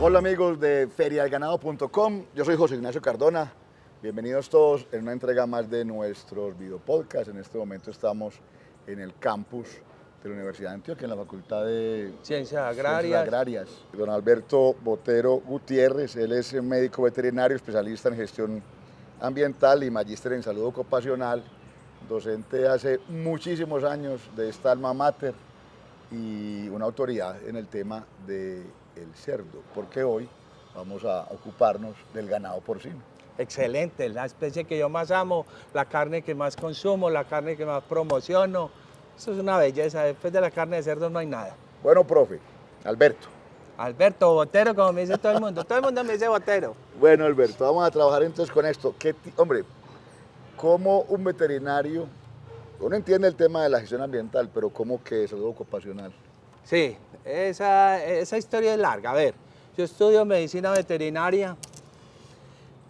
Hola amigos de ferialganado.com, yo soy José Ignacio Cardona, bienvenidos todos en una entrega más de nuestros videopodcasts. En este momento estamos en el campus de la Universidad de Antioquia, en la Facultad de Ciencias Agrarias. Don Alberto Botero Gutiérrez, él es médico veterinario, especialista en gestión ambiental y magíster en salud ocupacional, docente hace muchísimos años de esta alma mater y una autoridad en el tema del cerdo, porque hoy vamos a ocuparnos del ganado porcino. Excelente, la especie que yo más amo, la carne que más consumo, la carne que más promociono. Eso es una belleza, después de la carne de cerdo no hay nada. Bueno, profe, Alberto. Alberto Botero, como me dice todo el mundo me dice Botero. Bueno, Alberto, vamos a trabajar entonces con esto. Hombre, ¿cómo un veterinario, uno entiende el tema de la gestión ambiental, pero cómo que salud ocupacional? Sí, esa historia es larga. A ver, yo estudio medicina veterinaria.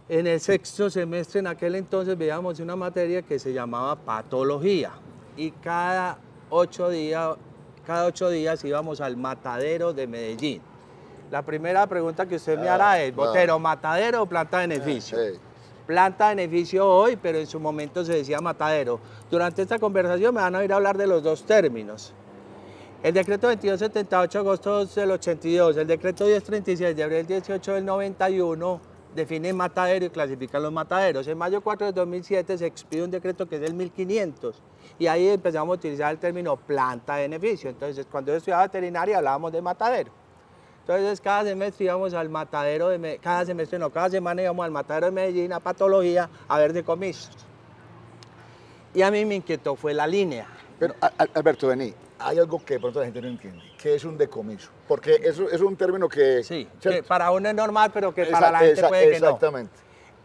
En el sexto semestre, en aquel entonces, veíamos una materia que se llamaba patología. Y cada 8 días íbamos al matadero de Medellín. La primera pregunta que usted me hará es, Botero, ¿matadero o planta de beneficio? Planta de beneficio hoy, pero en su momento se decía matadero. Durante esta conversación me van a oír hablar de los dos términos. El decreto 2278 de agosto del 82, el decreto 1036 de abril 18 del 91 define matadero y clasifica los mataderos. En mayo 4 de 2007 se expide un decreto que es del 1500 y ahí empezamos a utilizar el término planta de beneficio. Entonces, cuando yo estudiaba veterinaria hablábamos de matadero. Entonces, cada semestre íbamos al matadero cada semana íbamos al matadero de Medellín a patología a ver decomisos. Y a mí me inquietó fue la línea. Pero, Alberto, vení, hay algo que de pronto la gente no entiende. ¿Qué es un decomiso? Porque eso es un término que... Sí, que para uno es normal, pero que para la gente puede que no. Exactamente.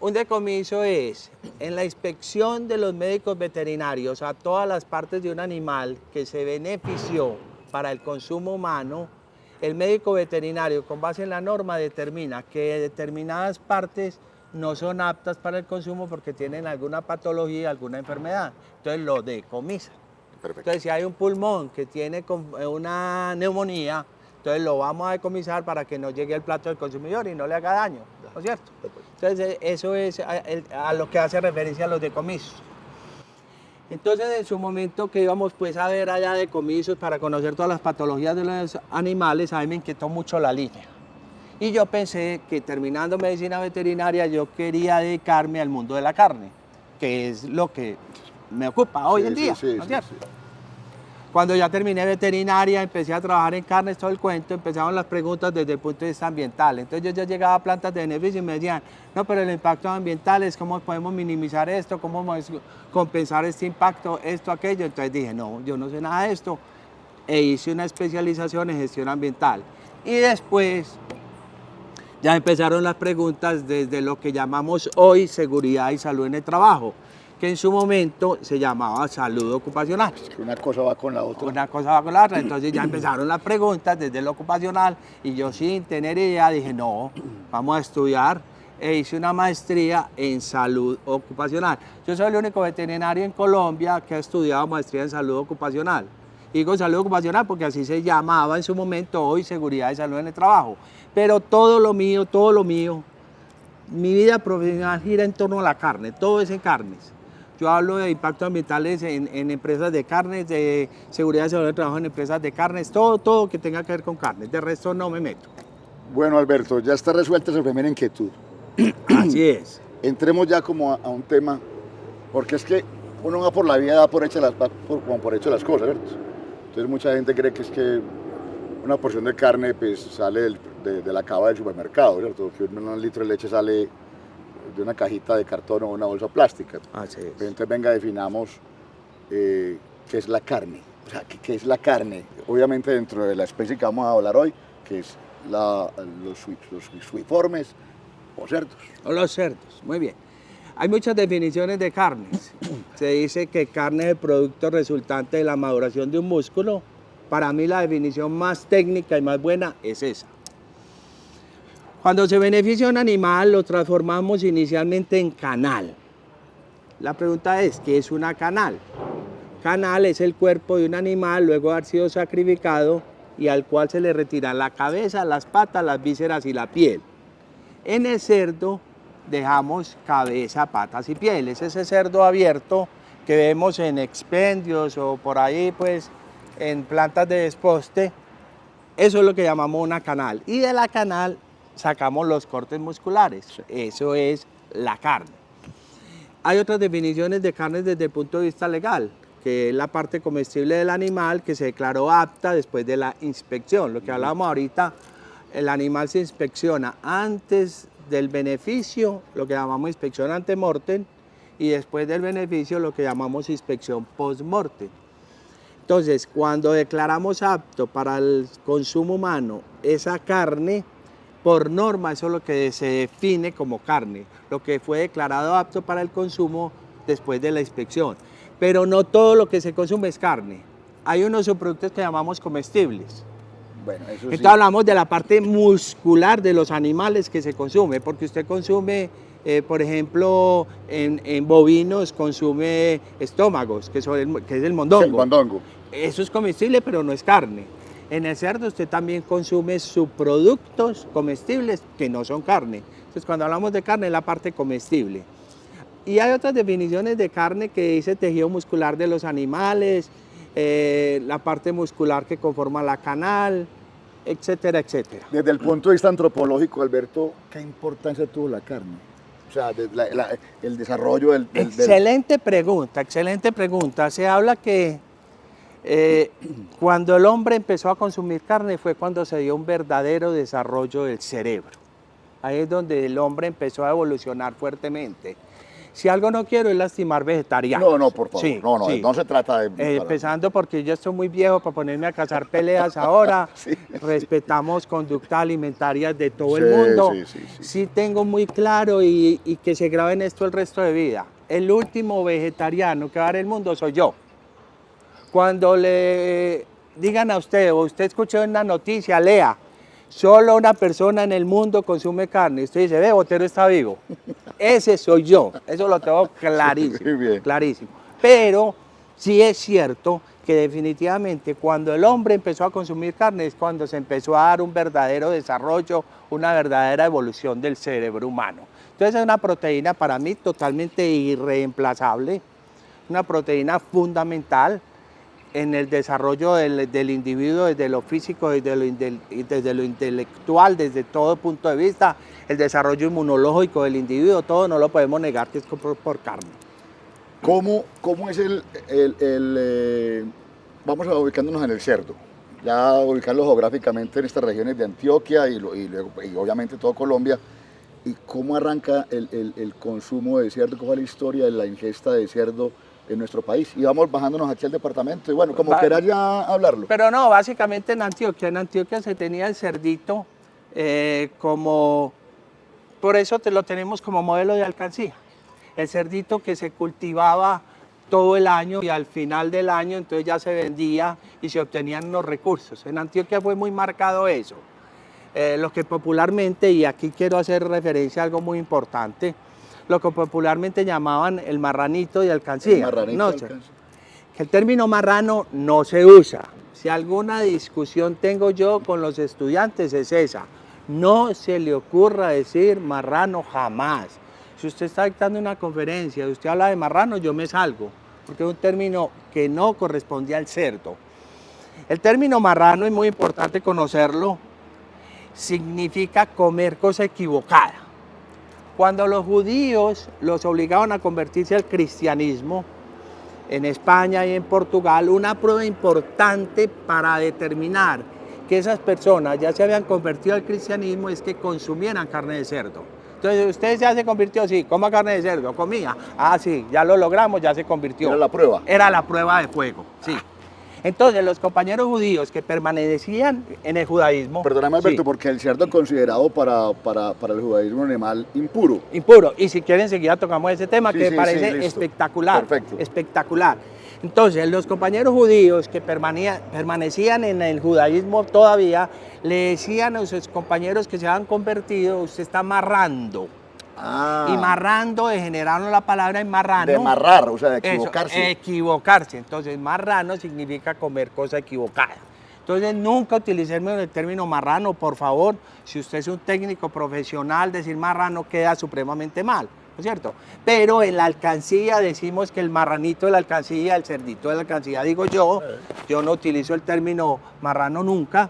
Un decomiso es, en la inspección de los médicos veterinarios a todas las partes de un animal que se benefició para el consumo humano, el médico veterinario, con base en la norma, determina que determinadas partes no son aptas para el consumo porque tienen alguna patología, alguna enfermedad. Entonces lo decomisa. Perfecto. Entonces, si hay un pulmón que tiene una neumonía, entonces lo vamos a decomisar para que no llegue al plato del consumidor y no le haga daño, ¿no es cierto? Entonces, eso es a lo que hace referencia a los decomisos. Entonces, en su momento que íbamos pues a ver allá decomisos para conocer todas las patologías de los animales, a mí me inquietó mucho la línea. Y yo pensé que terminando medicina veterinaria yo quería dedicarme al mundo de la carne, que es lo que me ocupa hoy en día, ¿no es cierto? Cuando ya terminé veterinaria, empecé a trabajar en carnes, todo el cuento, empezaron las preguntas desde el punto de vista ambiental. Entonces yo ya llegaba a plantas de beneficio y me decían, no, pero el impacto ambiental es cómo podemos minimizar esto, cómo podemos compensar este impacto, esto, aquello. Entonces dije, no, yo no sé nada de esto. E hice una especialización en gestión ambiental. Y después ya empezaron las preguntas desde lo que llamamos hoy seguridad y salud en el trabajo, que en su momento se llamaba salud ocupacional. Es que una cosa va con la otra. Una cosa va con la otra, entonces ya empezaron las preguntas desde lo ocupacional y yo sin tener idea dije, no, vamos a estudiar e hice una maestría en salud ocupacional. Yo soy el único veterinario en Colombia que ha estudiado maestría en salud ocupacional. Y digo salud ocupacional porque así se llamaba en su momento, hoy seguridad y salud en el trabajo. Pero todo lo mío, mi vida profesional gira en torno a la carne, todo es en carnes. Yo hablo de impactos ambientales en empresas de carnes, de seguridad y salud del trabajo en empresas de carnes, todo que tenga que ver con carnes, de resto no me meto. Bueno, Alberto, ya está resuelta esa primera inquietud. Así es. Entremos ya como a un tema, porque es que uno va por la vida, da por hecho las cosas, ¿cierto? Entonces mucha gente cree que es que una porción de carne pues sale de la cava del supermercado, ¿cierto? Que un litro de leche sale de una cajita de cartón o una bolsa plástica. Así es. Entonces venga, definamos qué es la carne. O sea, ¿qué es la carne? Obviamente dentro de la especie que vamos a hablar hoy, que es los suiformes o cerdos. O los cerdos, muy bien. Hay muchas definiciones de carnes. Se dice que carne es el producto resultante de la maduración de un músculo. Para mí la definición más técnica y más buena es esa. Cuando se beneficia un animal, lo transformamos inicialmente en canal. La pregunta es, ¿qué es una canal? Canal es el cuerpo de un animal luego de haber sido sacrificado y al cual se le retira la cabeza, las patas, las vísceras y la piel. En el cerdo dejamos cabeza, patas y piel. Es ese cerdo abierto que vemos en expendios o por ahí pues en plantas de desposte. Eso es lo que llamamos una canal. Y de la canal sacamos los cortes musculares. Eso es la carne. Hay otras definiciones de carne desde el punto de vista legal, que es la parte comestible del animal que se declaró apta después de la inspección. Lo que hablábamos ahorita, el animal se inspecciona antes del beneficio, lo que llamamos inspección ante mortem, y después del beneficio, lo que llamamos inspección post mortem. Entonces, cuando declaramos apto para el consumo humano esa carne, por norma eso es lo que se define como carne, lo que fue declarado apto para el consumo después de la inspección. Pero no todo lo que se consume es carne. Hay unos subproductos que llamamos comestibles. Bueno, eso Entonces sí. hablamos de la parte muscular de los animales que se consume, porque usted consume, por ejemplo, en bovinos consume estómagos, que es el mondongo. Sí, el mondongo. Eso es comestible, pero no es carne. En el cerdo usted también consume subproductos comestibles que no son carne. Entonces cuando hablamos de carne es la parte comestible. Y hay otras definiciones de carne que dice tejido muscular de los animales, la parte muscular que conforma la canal, etcétera, etcétera. Desde el punto de vista antropológico, Alberto, ¿qué importancia tuvo la carne? O sea, el desarrollo del... Excelente pregunta, excelente pregunta. Se habla que cuando el hombre empezó a consumir carne fue cuando se dio un verdadero desarrollo del cerebro. Ahí es donde el hombre empezó a evolucionar fuertemente. Si algo no quiero es lastimar vegetarianos. No, no, por favor. Sí, no, sí. no se trata de... Empezando porque yo estoy muy viejo para ponerme a cazar peleas ahora. Sí, respetamos conductas alimentarias de todo el mundo. Sí tengo muy claro y que se grabe en esto el resto de vida. El último vegetariano que va a dar el mundo soy yo. Cuando le digan a usted o usted escuchó en la noticia, lea, solo una persona en el mundo consume carne. Usted dice, ve, Botero está vivo. Ese soy yo. Eso lo tengo clarísimo. Sí, bien. Clarísimo. Pero sí es cierto que definitivamente cuando el hombre empezó a consumir carne es cuando se empezó a dar un verdadero desarrollo, una verdadera evolución del cerebro humano. Entonces es una proteína para mí totalmente irreemplazable, una proteína fundamental en el desarrollo del individuo, desde lo físico, desde lo intelectual, desde todo punto de vista, el desarrollo inmunológico del individuo, todo no lo podemos negar que es por carne. ¿Cómo es vamos a ubicándonos en el cerdo, ya ubicarlo geográficamente en estas regiones de Antioquia y obviamente todo Colombia, y cómo arranca el consumo de cerdo, cómo es la historia de la ingesta de cerdo en nuestro país? Y vamos bajándonos aquí al departamento y bueno, como quieras ya hablarlo. Pero no, básicamente en Antioquia se tenía el cerdito como, por eso lo tenemos como modelo de alcancía. El cerdito que se cultivaba todo el año y al final del año entonces ya se vendía y se obtenían los recursos. En Antioquia fue muy marcado eso. Lo que popularmente, y aquí quiero hacer referencia a algo muy importante, lo que popularmente llamaban el marranito de alcancía. El marranito no, de alcancía. Que el término marrano no se usa. Si alguna discusión tengo yo con los estudiantes es esa. No se le ocurra decir marrano jamás. Si usted está dictando una conferencia y usted habla de marrano, yo me salgo, porque es un término que no corresponde al cerdo. El término marrano es muy importante conocerlo. Significa comer cosa equivocada. Cuando los judíos los obligaban a convertirse al cristianismo, en España y en Portugal, una prueba importante para determinar que esas personas ya se habían convertido al cristianismo es que consumieran carne de cerdo. Entonces, ¿usted ya se convirtió? Sí, coma carne de cerdo, comía. Ah, sí, ya lo logramos, ya se convirtió. Era la prueba. Era la prueba de fuego, sí. Entonces, los compañeros judíos que permanecían en el judaísmo... Perdóname, Alberto, sí, porque el cerdo es considerado para el judaísmo un animal impuro. impuro. Y si quieren, enseguida tocamos ese tema Sí, que sí, me parece sí, listo. espectacular. Perfecto. Espectacular. Entonces, los compañeros judíos que permanecían en el judaísmo todavía, le decían a sus compañeros que se habían convertido, usted está marrando. Ah, Y marrando, degeneraron la palabra en marrano. de marrar, o sea, de Eso, equivocarse. equivocarse. Entonces, marrano significa comer cosa equivocada. Entonces nunca utilicemos el término marrano, por favor. Si usted es un técnico profesional, decir marrano queda supremamente mal, ¿no es cierto? Pero en la alcancía decimos que el marranito de la alcancía, el cerdito de la alcancía, digo yo no utilizo el término marrano nunca.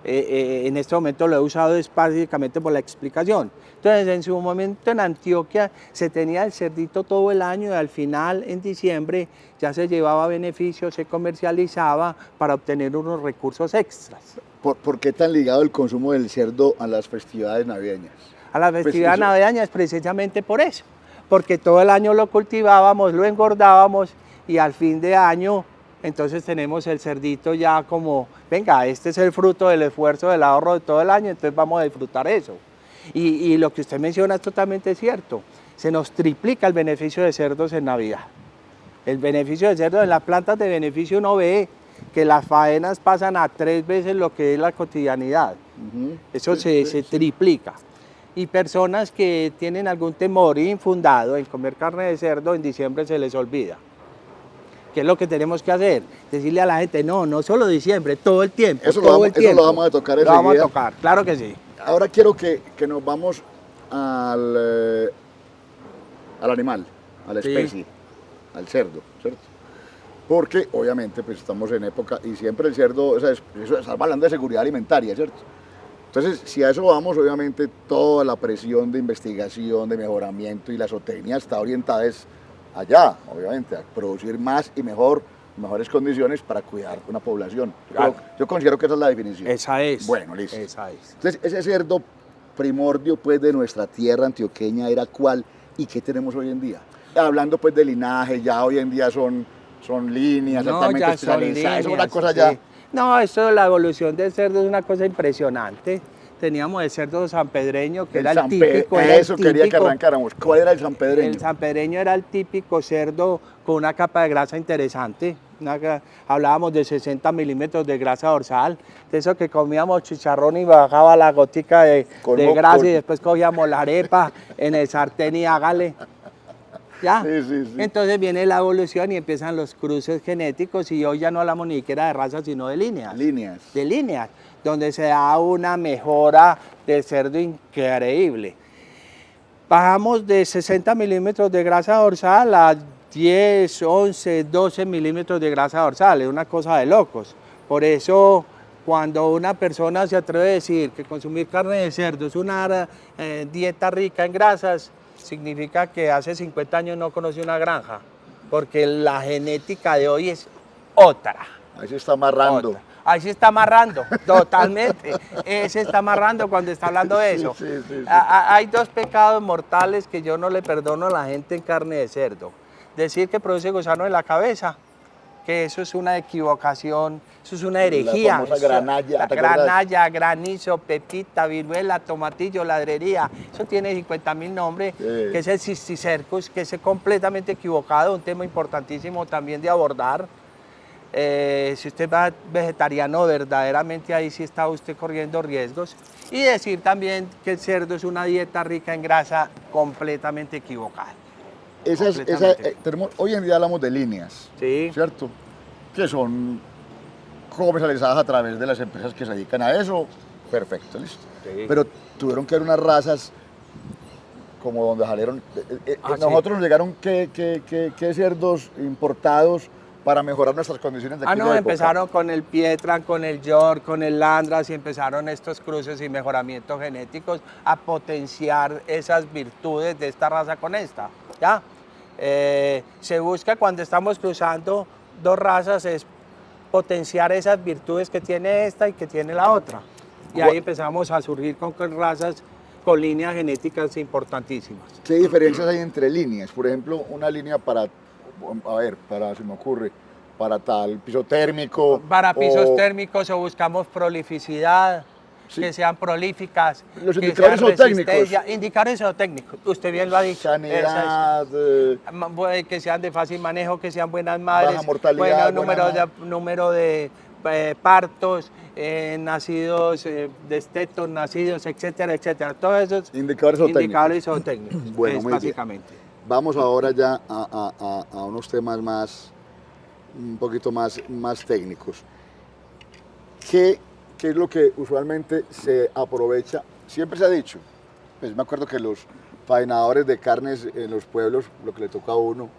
En este momento lo he usado básicamente por la explicación. Entonces, en su momento en Antioquia se tenía el cerdito todo el año y al final, en diciembre, ya se llevaba beneficio, se comercializaba para obtener unos recursos extras. ¿Por qué tan ligado el consumo del cerdo a las festividades navideñas? A las festividades navideñas precisamente por eso, porque todo el año lo cultivábamos, lo engordábamos y al fin de año entonces tenemos el cerdito ya como, venga, este es el fruto del esfuerzo, del ahorro de todo el año, entonces vamos a disfrutar eso. Y lo que usted menciona es totalmente cierto, se nos triplica el beneficio de cerdos en Navidad. El beneficio de cerdos en las plantas de beneficio uno ve que las faenas pasan a 3 veces lo que es la cotidianidad. Eso se triplica. Y personas que tienen algún temor infundado en comer carne de cerdo, en diciembre se les olvida. ¿Qué es lo que tenemos que hacer? Decirle a la gente, no solo diciembre, todo el tiempo. Eso lo vamos a tocar enseguida. Lo vamos a tocar, claro que sí. Ahora quiero que nos vamos al animal, a la especie, al cerdo, ¿cierto? Porque obviamente pues estamos en época y siempre el cerdo, estamos hablando de seguridad alimentaria, ¿cierto? Entonces, si a eso vamos, obviamente toda la presión de investigación, de mejoramiento y la zootecnia está orientada allá, obviamente, a producir más y mejores condiciones para cuidar una población. Claro. Yo considero que esa es la definición. Esa es. Bueno, listo. Esa es. Entonces, ese cerdo primordio pues de nuestra tierra antioqueña era cuál y qué tenemos hoy en día. Hablando pues de linaje, ya hoy en día son líneas altamente especializadas, es una cosa ya. No, eso, la evolución del cerdo es una cosa impresionante. Teníamos el cerdo sanpedreño, que era el típico. Eso quería que arrancáramos. ¿Cuál era el sanpedreño? El sanpedreño era el típico cerdo con una capa de grasa interesante. Hablábamos de 60 milímetros de grasa dorsal. De eso que comíamos chicharrón y bajaba la gotica de grasa y después cogíamos la arepa en el sartén y hágale. ¿Ya? Sí. Entonces viene la evolución y empiezan los cruces genéticos y hoy ya no hablamos ni siquiera de razas, sino de líneas. De líneas, donde se da una mejora del cerdo increíble. Bajamos de 60 milímetros de grasa dorsal a 10, 11, 12 milímetros de grasa dorsal, es una cosa de locos. Por eso, cuando una persona se atreve a decir que consumir carne de cerdo es una dieta rica en grasas, significa que hace 50 años no conoció una granja, porque la genética de hoy es otra. Ahí se está amarrando. Ahí se está amarrando, totalmente. Se está amarrando cuando está hablando de eso. Sí. Hay 2 pecados mortales que yo no le perdono a la gente en carne de cerdo. Decir que produce gusano en la cabeza, que eso es una equivocación, eso es una herejía. La famosa granalla. Granalla, granizo, pepita, viruela, tomatillo, ladrería. Eso tiene 50.000 nombres, que es el cisticercus, que es completamente equivocado, un tema importantísimo también de abordar. Si usted va vegetariano, verdaderamente ahí sí está usted corriendo riesgos. Y decir también que el cerdo es una dieta rica en grasa, completamente equivocada. Hoy en día hablamos de líneas, ¿cierto? Que son comercializadas a través de las empresas que se dedican a eso. Perfecto, listo. Sí. Pero tuvieron que haber unas razas como donde salieron. Nosotros nos llegaron ¿qué cerdos importados para mejorar nuestras condiciones de aquí de empezaron con el Pietran, con el York, con el Landras y empezaron estos cruces y mejoramientos genéticos a potenciar esas virtudes de esta raza con esta, ¿ya? Se busca cuando estamos cruzando 2 razas es potenciar esas virtudes que tiene esta y que tiene la otra. Y ahí empezamos a surgir con razas con líneas genéticas importantísimas. ¿Qué diferencias hay entre líneas? Por ejemplo, una línea se me ocurre, para tal piso térmico. Para pisos térmicos o buscamos prolificidad, que sean prolíficas. Los indicadores zootécnicos. Indicadores zootécnicos, usted bien lo ha dicho. Sanidad. Que sean de fácil manejo, que sean buenas madres. Baja mortalidad. Número de partos, nacidos, destetos, nacidos, etcétera, etcétera. Todos esos indicadores zootécnicos. Bueno, básicamente. Bien. Vamos ahora ya a unos temas un poquito más técnicos. ¿Qué es lo que usualmente se aprovecha? Siempre se ha dicho, pues me acuerdo que los faenadores de carnes en los pueblos, lo que le toca a uno,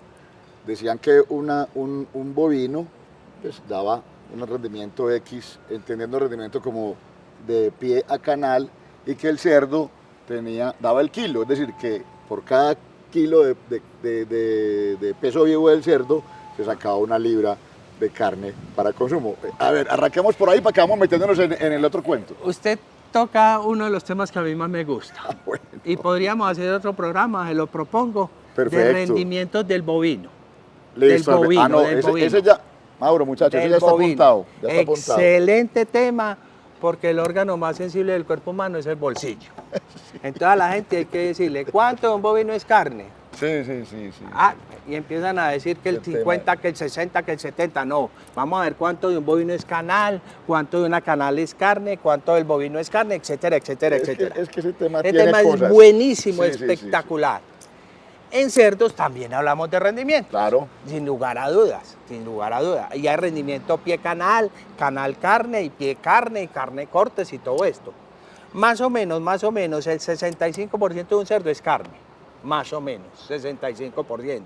decían que un bovino pues, daba un rendimiento X, entendiendo rendimiento como de pie a canal, y que el cerdo daba el kilo, es decir, que por cada kilo de peso vivo del cerdo se sacaba una libra de carne para consumo. A ver, arranquemos por ahí para que vamos metiéndonos en el otro cuento. Usted toca uno de los temas que a mí más me gusta. Bueno. Y podríamos hacer otro programa, se lo propongo, Perfecto. de rendimientos del bovino. Listo. Del bovino, del bovino. Ese ya, Mauro, muchachos, ese ya está apuntado. Ya está Excelente tema, porque el órgano más sensible del cuerpo humano es el bolsillo. Entonces a la gente hay que decirle, ¿cuánto de un bovino es carne? Sí. Y empiezan a decir que el 50, que el 60, que el 70. No, vamos a ver cuánto de un bovino es canal, cuánto de una canal es carne, cuánto del bovino es carne, etcétera, etcétera, etcétera. Es que ese tema es buenísimo, espectacular. En cerdos también hablamos de rendimiento. Claro. Sin lugar a dudas, sin lugar a dudas. Y hay rendimiento pie-canal, canal-carne y pie-carne y carne-cortes y todo esto. Más o menos, el 65% de un cerdo es carne. Más o menos, 65%.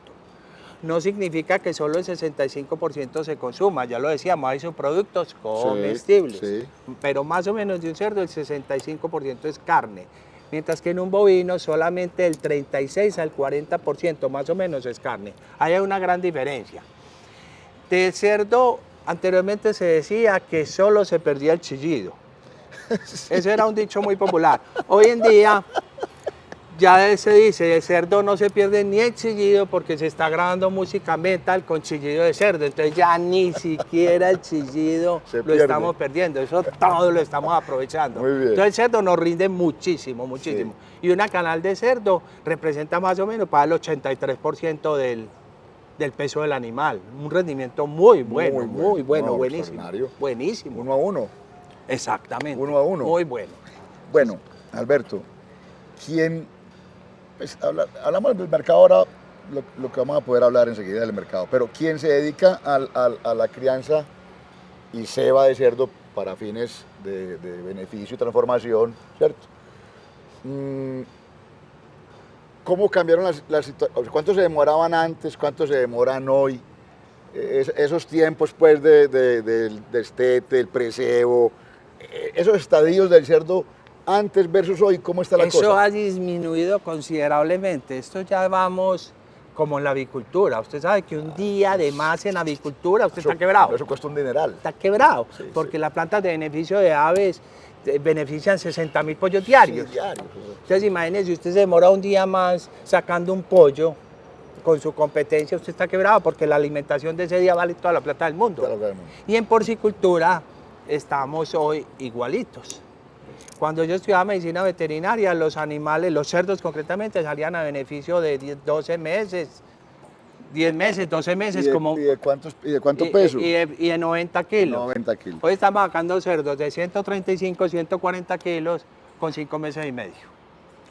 No significa que solo el 65% se consuma, ya lo decíamos, hay subproductos comestibles. Sí. Pero más o menos de un cerdo el 65% es carne. Mientras que en un bovino solamente el 36 al 40% más o menos es carne. Hay una gran diferencia. Del cerdo anteriormente se decía que solo se perdía el chillido. Sí. Ese era un dicho muy popular. Hoy en día ya se dice, el cerdo no se pierde ni el chillido porque se está grabando música metal con chillido de cerdo. Entonces ya ni siquiera el chillido lo estamos perdiendo. Eso todo lo estamos aprovechando. Muy bien. Entonces el cerdo nos rinde muchísimo. Sí. Y una canal de cerdo representa más o menos para el 83% del peso del animal. Un rendimiento muy bueno, buenísimo. Buenísimo. 1 a 1. Exactamente. 1 a 1. Muy bueno. Bueno, Alberto, ¿quién... Pues hablamos del mercado ahora, lo que vamos a poder hablar enseguida del mercado, pero ¿quién se dedica a la crianza y ceba de cerdo para fines de beneficio y transformación, ¿cierto? ¿Cómo cambiaron las situaciones? ¿Cuánto se demoraban antes? ¿Cuánto se demoran hoy? Esos tiempos pues del destete, del precebo, esos estadios del cerdo antes versus hoy, ¿cómo está la cosa? Eso ha disminuido considerablemente. Esto ya vamos como en la avicultura. Usted sabe que un día de más en avicultura, usted está quebrado. Eso cuesta un dineral. Está quebrado, porque las plantas de beneficio de aves benefician 60.000 pollos diarios. Sí, diarios. Entonces imagínese, si usted se demora un día más sacando un pollo con su competencia, usted está quebrado, porque la alimentación de ese día vale toda la plata del mundo. Y en porcicultura estamos hoy igualitos. Cuando yo estudiaba medicina veterinaria, los animales, los cerdos concretamente, salían a beneficio de 12 meses, 10 meses, 12 meses. ¿Y de cuánto peso? Y de 90 kilos. 90 kilos. Hoy estamos sacando cerdos de 135, 140 kilos con 5 meses y medio.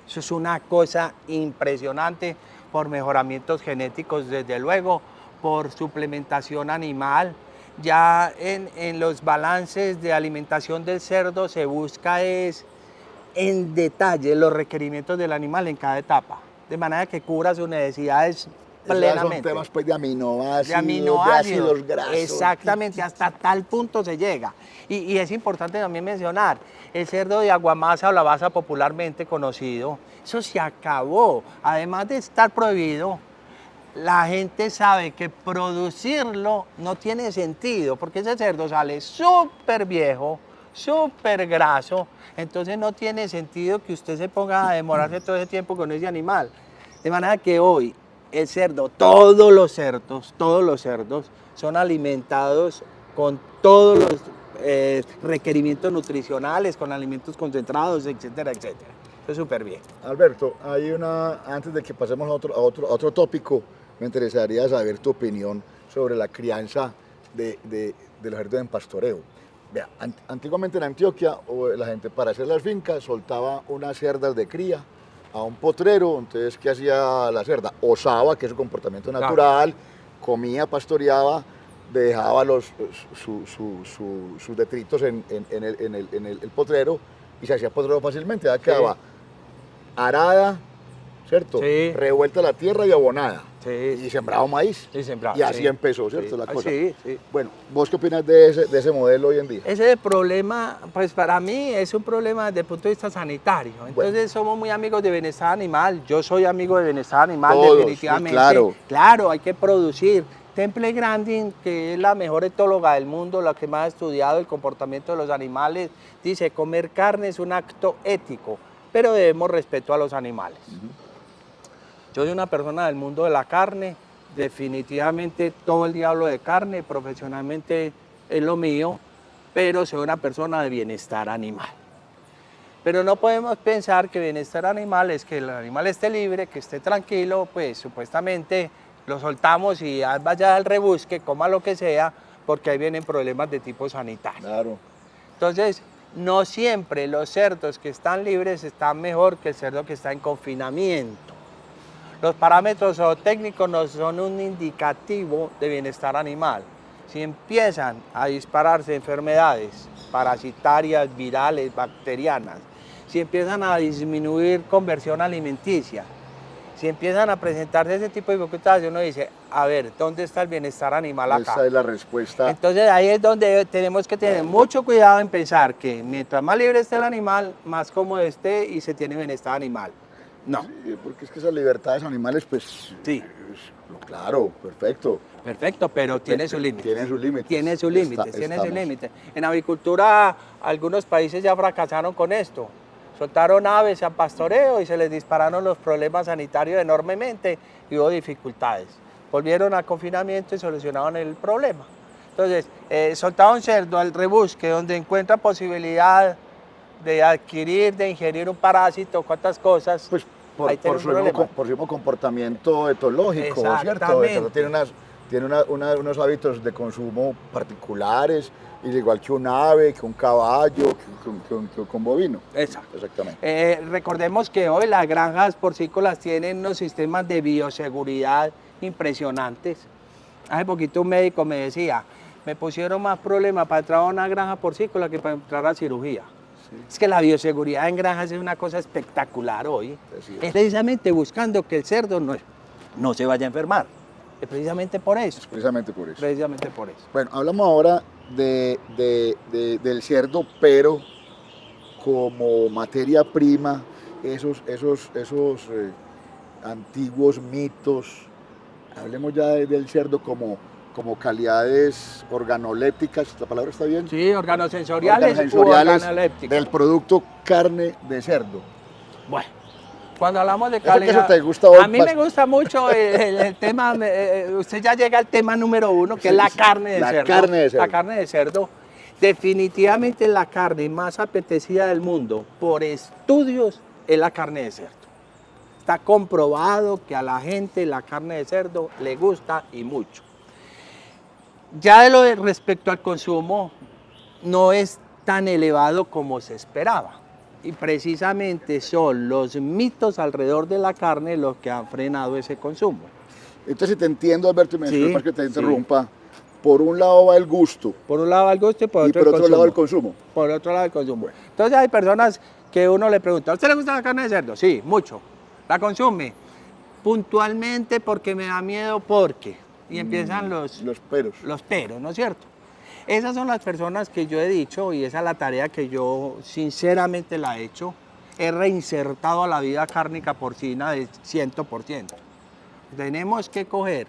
Eso es una cosa impresionante por mejoramientos genéticos, desde luego, por suplementación animal. Ya en los balances de alimentación del cerdo se busca en detalle los requerimientos del animal en cada etapa, de manera que cubra sus necesidades plenamente. Son temas pues, de aminoácidos, de ácidos grasos. Exactamente, hasta tal punto se llega. Y es importante también mencionar, el cerdo de aguamasa o la basa popularmente conocido, eso se acabó. Además de estar prohibido, la gente sabe que producirlo no tiene sentido, porque ese cerdo sale súper viejo, súper graso, entonces no tiene sentido que usted se ponga a demorarse todo ese tiempo con ese animal. De manera que hoy el cerdo, todos los cerdos son alimentados con todos los requerimientos nutricionales, con alimentos concentrados, etcétera, etcétera. Eso es súper bien. Alberto, antes de que pasemos a otro tópico, me interesaría saber tu opinión sobre la crianza de los cerdos en pastoreo. Vea, antiguamente en Antioquia, la gente para hacer las fincas soltaba unas cerdas de cría a un potrero. Entonces, ¿qué hacía la cerda? Osaba, que es su comportamiento natural, comía, pastoreaba, dejaba sus detritos en el potrero y se hacía potrero fácilmente. Ya quedaba arada, ¿cierto? Sí. Revuelta la tierra y abonada. Sí. Y sembrado maíz. Sí, sembrado, y así sí. empezó, ¿cierto? La cosa. Sí, sí. Bueno, ¿vos qué opinas de ese modelo hoy en día? Ese problema, pues para mí es un problema desde el punto de vista sanitario. Entonces somos muy amigos de bienestar animal. Yo soy amigo de bienestar animal, todos, definitivamente. Claro. Claro, hay que producir. Temple Grandin, que es la mejor etóloga del mundo, la que más ha estudiado el comportamiento de los animales, dice: comer carne es un acto ético, pero debemos respeto a los animales. Yo soy una persona del mundo de la carne, definitivamente todo el día hablo de carne, profesionalmente es lo mío, pero soy una persona de bienestar animal. Pero no podemos pensar que bienestar animal es que el animal esté libre, que esté tranquilo, pues supuestamente lo soltamos y vaya al rebusque, coma lo que sea, porque ahí vienen problemas de tipo sanitario. Claro. Entonces, no siempre los cerdos que están libres están mejor que el cerdo que está en confinamiento. Los parámetros zootécnicos no son un indicativo de bienestar animal. Si empiezan a dispararse enfermedades parasitarias, virales, bacterianas, si empiezan a disminuir conversión alimenticia, si empiezan a presentarse ese tipo de dificultades, uno dice: a ver, ¿dónde está el bienestar animal acá? Esa es la respuesta. Entonces ahí es donde tenemos que tener mucho cuidado en pensar que mientras más libre esté el animal, más cómodo esté y se tiene bienestar animal. No. Sí, porque es que esas libertades animales, pues... Sí. Claro, perfecto. Perfecto, pero tiene sus límites. Tiene sus límites. Tiene sus límites, tiene sus límites. En avicultura, algunos países ya fracasaron con esto. Soltaron aves a pastoreo y se les dispararon los problemas sanitarios enormemente y hubo dificultades. Volvieron al confinamiento y solucionaron el problema. Entonces, soltaron cerdo al rebusque, donde encuentra posibilidad de adquirir, de ingerir un parásito, cuántas cosas. Pues por su mismo comportamiento etológico, ¿cierto? Tiene unos hábitos de consumo particulares, igual que un ave, que un caballo, que un bovino. Exacto. Exactamente. Recordemos que hoy las granjas porcícolas tienen unos sistemas de bioseguridad impresionantes. Hace poquito un médico me decía: me pusieron más problemas para entrar a una granja porcícola que para entrar a cirugía. Es que la bioseguridad en granjas es una cosa espectacular hoy. Es precisamente buscando que el cerdo no se vaya a enfermar. Es precisamente por eso. Es precisamente por eso. Precisamente por eso. Bueno, hablamos ahora del cerdo, pero como materia prima, esos antiguos mitos. Hablemos ya del cerdo como calidades organolépticas, ¿la palabra está bien? Sí, organosensoriales u organolépticas. Del producto carne de cerdo. Bueno, cuando hablamos de calidad, ¿Eso te gusta hoy? A mí me gusta mucho el tema, usted ya llega al tema número uno, que es la carne de cerdo. La carne de cerdo. Definitivamente la carne más apetecida del mundo, por estudios, es la carne de cerdo. Está comprobado que a la gente la carne de cerdo le gusta y mucho. Ya respecto al consumo, no es tan elevado como se esperaba. Y precisamente son los mitos alrededor de la carne los que han frenado ese consumo. Entonces, si te entiendo, Alberto, y me disculpas que te interrumpa, por un lado va el gusto. Por un lado va el gusto y por otro lado el consumo. Por otro lado el consumo. Entonces hay personas que uno le pregunta: ¿a usted le gusta la carne de cerdo? Sí, mucho. ¿La consume? Puntualmente porque me da miedo, porque... Y empiezan los peros. Los peros, ¿no es cierto? Esas son las personas que yo he dicho, y esa es la tarea que yo sinceramente la he hecho. He reinsertado a la vida cárnica porcina de 100%. Tenemos que coger.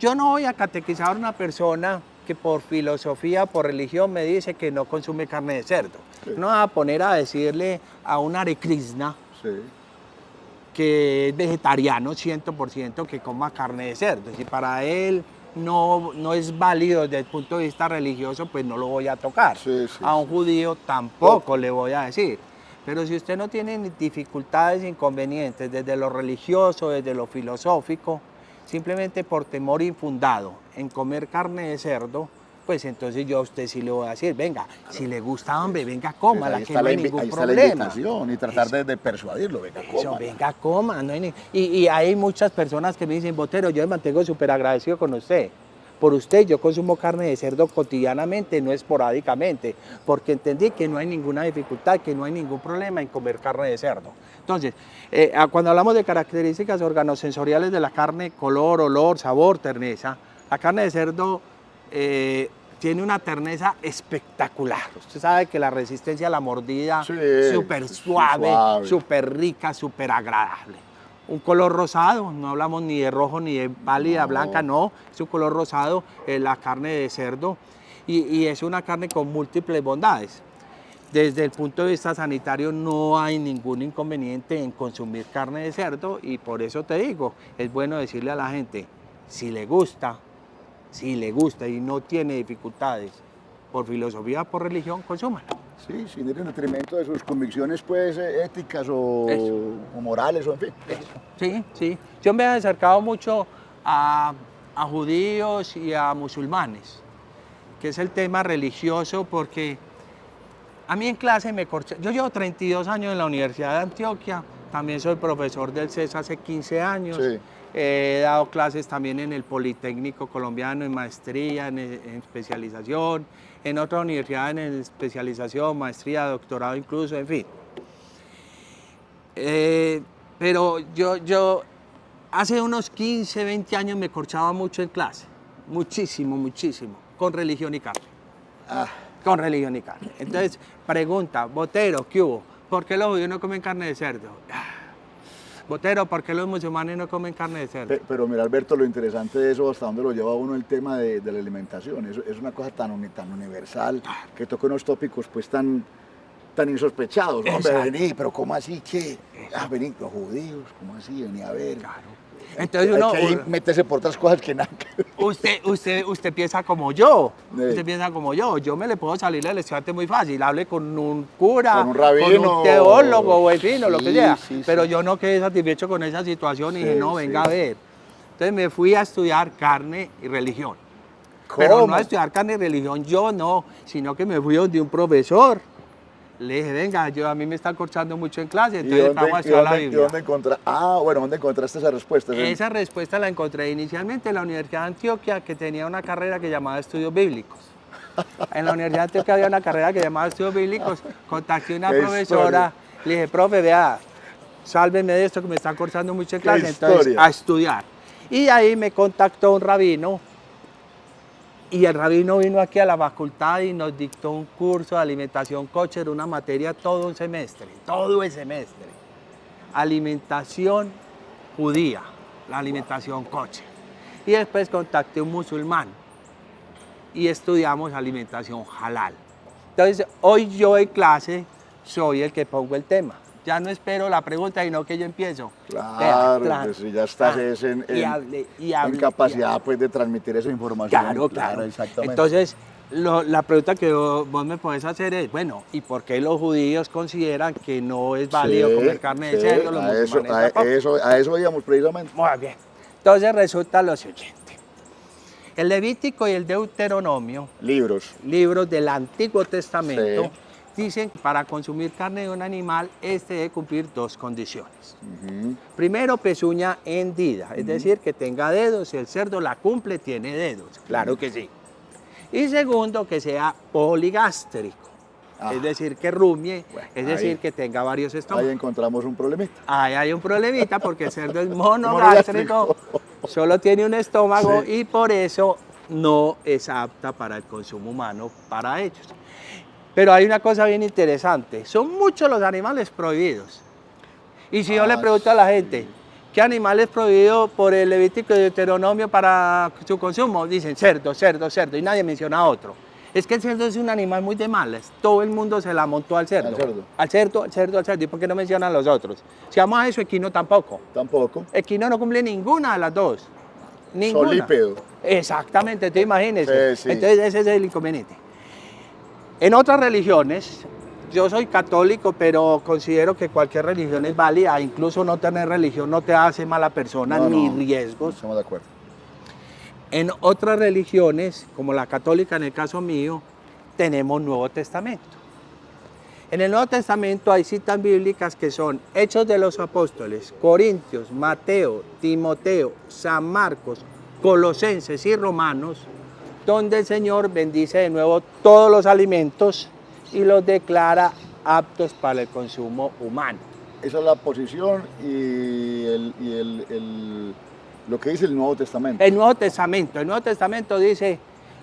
Yo no voy a catequizar a una persona que por filosofía, por religión, me dice que no consume carne de cerdo. Sí. No va a poner a decirle a un Hare Krishna, sí, que es vegetariano 100%, que coma carne de cerdo. Si para él no es válido desde el punto de vista religioso, pues no lo voy a tocar. Sí, sí, a un judío tampoco le voy a decir. Pero si usted no tiene dificultades, inconvenientes desde lo religioso, desde lo filosófico, simplemente por temor infundado en comer carne de cerdo, pues entonces yo a usted sí le voy a decir: venga, si le gusta, hombre, venga, cómala, que no hay ningún problema. Ahí está la invitación, y tratar de persuadirlo: venga, cómala. Venga, coma. No hay y hay muchas personas que me dicen: Botero, yo me mantengo súper agradecido con usted, por usted. Yo consumo carne de cerdo cotidianamente, no esporádicamente, porque entendí que no hay ninguna dificultad, que no hay ningún problema en comer carne de cerdo. Entonces, cuando hablamos de características organosensoriales de la carne, color, olor, sabor, terneza, la carne de cerdo tiene una terneza espectacular. Usted sabe que la resistencia a la mordida, súper suave, súper rica, súper agradable. Un color rosado, no hablamos ni de rojo ni de pálida, blanca, no, es un color rosado, la carne de cerdo, y es una carne con múltiples bondades. Desde el punto de vista sanitario no hay ningún inconveniente en consumir carne de cerdo, y por eso te digo, es bueno decirle a la gente, si le gusta y no tiene dificultades, por filosofía, por religión, consúmala. Sí, sin ir en detrimento de sus convicciones pues éticas o morales o en fin. Sí, sí. Yo me he acercado mucho a judíos y a musulmanes, que es el tema religioso, porque a mí en clase me corché. Yo llevo 32 años en la Universidad de Antioquia, también soy profesor del CES hace 15 años. Sí. He dado clases también en el Politécnico Colombiano, en maestría, en especialización, en otra universidad en especialización, maestría, doctorado incluso, en fin. Pero yo hace unos 15, 20 años me corchaba mucho en clase, muchísimo, con religión y carne. Con religión y carne. Entonces, pregunta, Botero, ¿qué hubo? ¿Por qué los judíos no comen carne de cerdo? Botero, ¿por qué los musulmanes no comen carne de cerdo? Pero mira, Alberto, lo interesante de eso, hasta dónde lo lleva uno el tema de la alimentación. Es una cosa tan universal, que toca unos tópicos pues tan insospechados. ¿No? Hombre, vení, pero ¿cómo así? ¿Qué? Vení, los judíos, ¿cómo así? Vení a ver. Claro. Entonces uno, hay que métese por otras cosas que nada. Usted piensa como yo. Usted piensa como yo. Yo me le puedo salir del estudiante muy fácil. Hable con un cura, con un rabino, con un teólogo, o en fin, o lo que sea. Pero yo no quedé satisfecho con esa situación y dije, no, venga a ver. Entonces me fui a estudiar carne y religión. ¿Cómo? Pero no a estudiar carne y religión yo no, sino que me fui donde un profesor. Le dije, venga, a mí me está corchando mucho en clase, entonces vamos a estudiar la Biblia. ¿Dónde encontraste esa respuesta? Esa respuesta la encontré inicialmente en la Universidad de Antioquia, que tenía una carrera que llamaba Estudios Bíblicos. En la Universidad de Antioquia había una carrera que llamaba Estudios Bíblicos. Contacté a una profesora, le dije, profe, vea, sálveme de esto que me está corchando mucho en clase, entonces a estudiar. Y ahí me contactó un rabino. Y el rabino vino aquí a la facultad y nos dictó un curso de alimentación kosher, una materia todo el semestre. Alimentación judía, la alimentación kosher. Y después contacté a un musulmán y estudiamos alimentación halal. Entonces, hoy yo en clase soy el que pongo el tema. Ya no espero la pregunta, sino que yo empiezo. Claro, pues ya estás en capacidad pues, de transmitir esa información. Claro, exactamente. Entonces, la pregunta que vos me podés hacer es, bueno, ¿y por qué los judíos consideran que no es válido comer carne de cerdo? Los musulmanes a eso íbamos precisamente. Muy bien. Entonces resulta lo siguiente. El Levítico y el Deuteronomio, libros del Antiguo Testamento, dicen que para consumir carne de un animal, debe cumplir dos condiciones. Primero, pezuña hendida, es decir, que tenga dedos. Si el cerdo la cumple, tiene dedos. Claro que sí. Y segundo, que sea poligástrico, es decir, que rumie, es decir, que tenga varios estómagos. Ahí encontramos un problemita. Ahí hay un problemita porque el cerdo es monogástrico, solo tiene un estómago y por eso no es apta para el consumo humano para ellos. Pero hay una cosa bien interesante, son muchos los animales prohibidos. Y si yo le pregunto a la gente, ¿qué animal es prohibido por el Levítico y Deuteronomio para su consumo? Dicen cerdo, y nadie menciona otro. Es que el cerdo es un animal muy de malas, todo el mundo se la montó al cerdo. Al cerdo. ¿Y por qué no mencionan los otros? Si vamos a eso, equino tampoco. Equino no cumple ninguna de las dos. Ninguna. Solípedo. Exactamente, te imagínese. Entonces ese es el inconveniente. En otras religiones, yo soy católico, pero considero que cualquier religión es válida, incluso no tener religión no te hace mala persona ni riesgos. Estamos de acuerdo. En otras religiones, como la católica en el caso mío, tenemos Nuevo Testamento. En el Nuevo Testamento hay citas bíblicas que son Hechos de los Apóstoles, Corintios, Mateo, Timoteo, San Marcos, Colosenses y Romanos, donde el Señor bendice de nuevo todos los alimentos y los declara aptos para el consumo humano. Esa es la posición lo que dice el Nuevo Testamento. El Nuevo Testamento dice,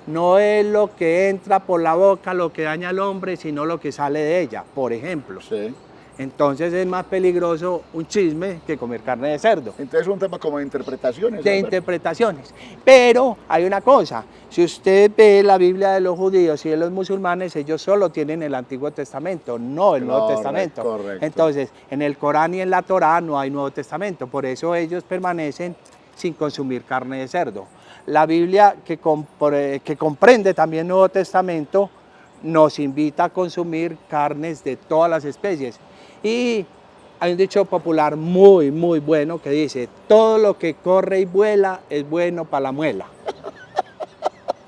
no es lo que entra por la boca lo que daña al hombre, sino lo que sale de ella, por ejemplo. Sí. Entonces es más peligroso un chisme que comer carne de cerdo. Entonces es un tema como de interpretaciones. De interpretaciones. Pero hay una cosa, si usted ve la Biblia de los judíos y de los musulmanes, ellos solo tienen el Antiguo Testamento, no el Nuevo Testamento. Correcto. Entonces, en el Corán y en la Torá no hay Nuevo Testamento, por eso ellos permanecen sin consumir carne de cerdo. La Biblia, que comprende también Nuevo Testamento, nos invita a consumir carnes de todas las especies. Y hay un dicho popular muy, muy bueno que dice, todo lo que corre y vuela es bueno para la muela.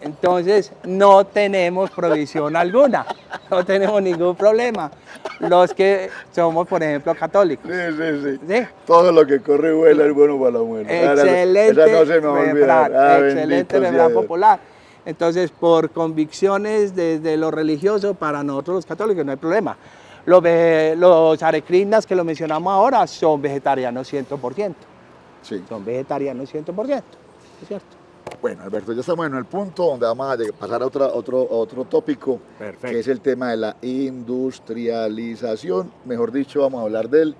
Entonces, no tenemos provisión alguna, no tenemos ningún problema. Los que somos, por ejemplo, católicos. Sí. Todo lo que corre y vuela es bueno para la muela. Excelente Esa no se me va a olvidar. excelente refrán popular. Entonces, por convicciones de lo religioso, para nosotros los católicos no hay problema. Los arecrinas que lo mencionamos ahora son vegetarianos 100%. Sí. Son vegetarianos 100%, ¿es cierto? Bueno, Alberto, ya estamos en el punto donde vamos a pasar a otro tópico. Perfecto. Que es el tema de la industrialización. Mejor dicho, vamos a hablar del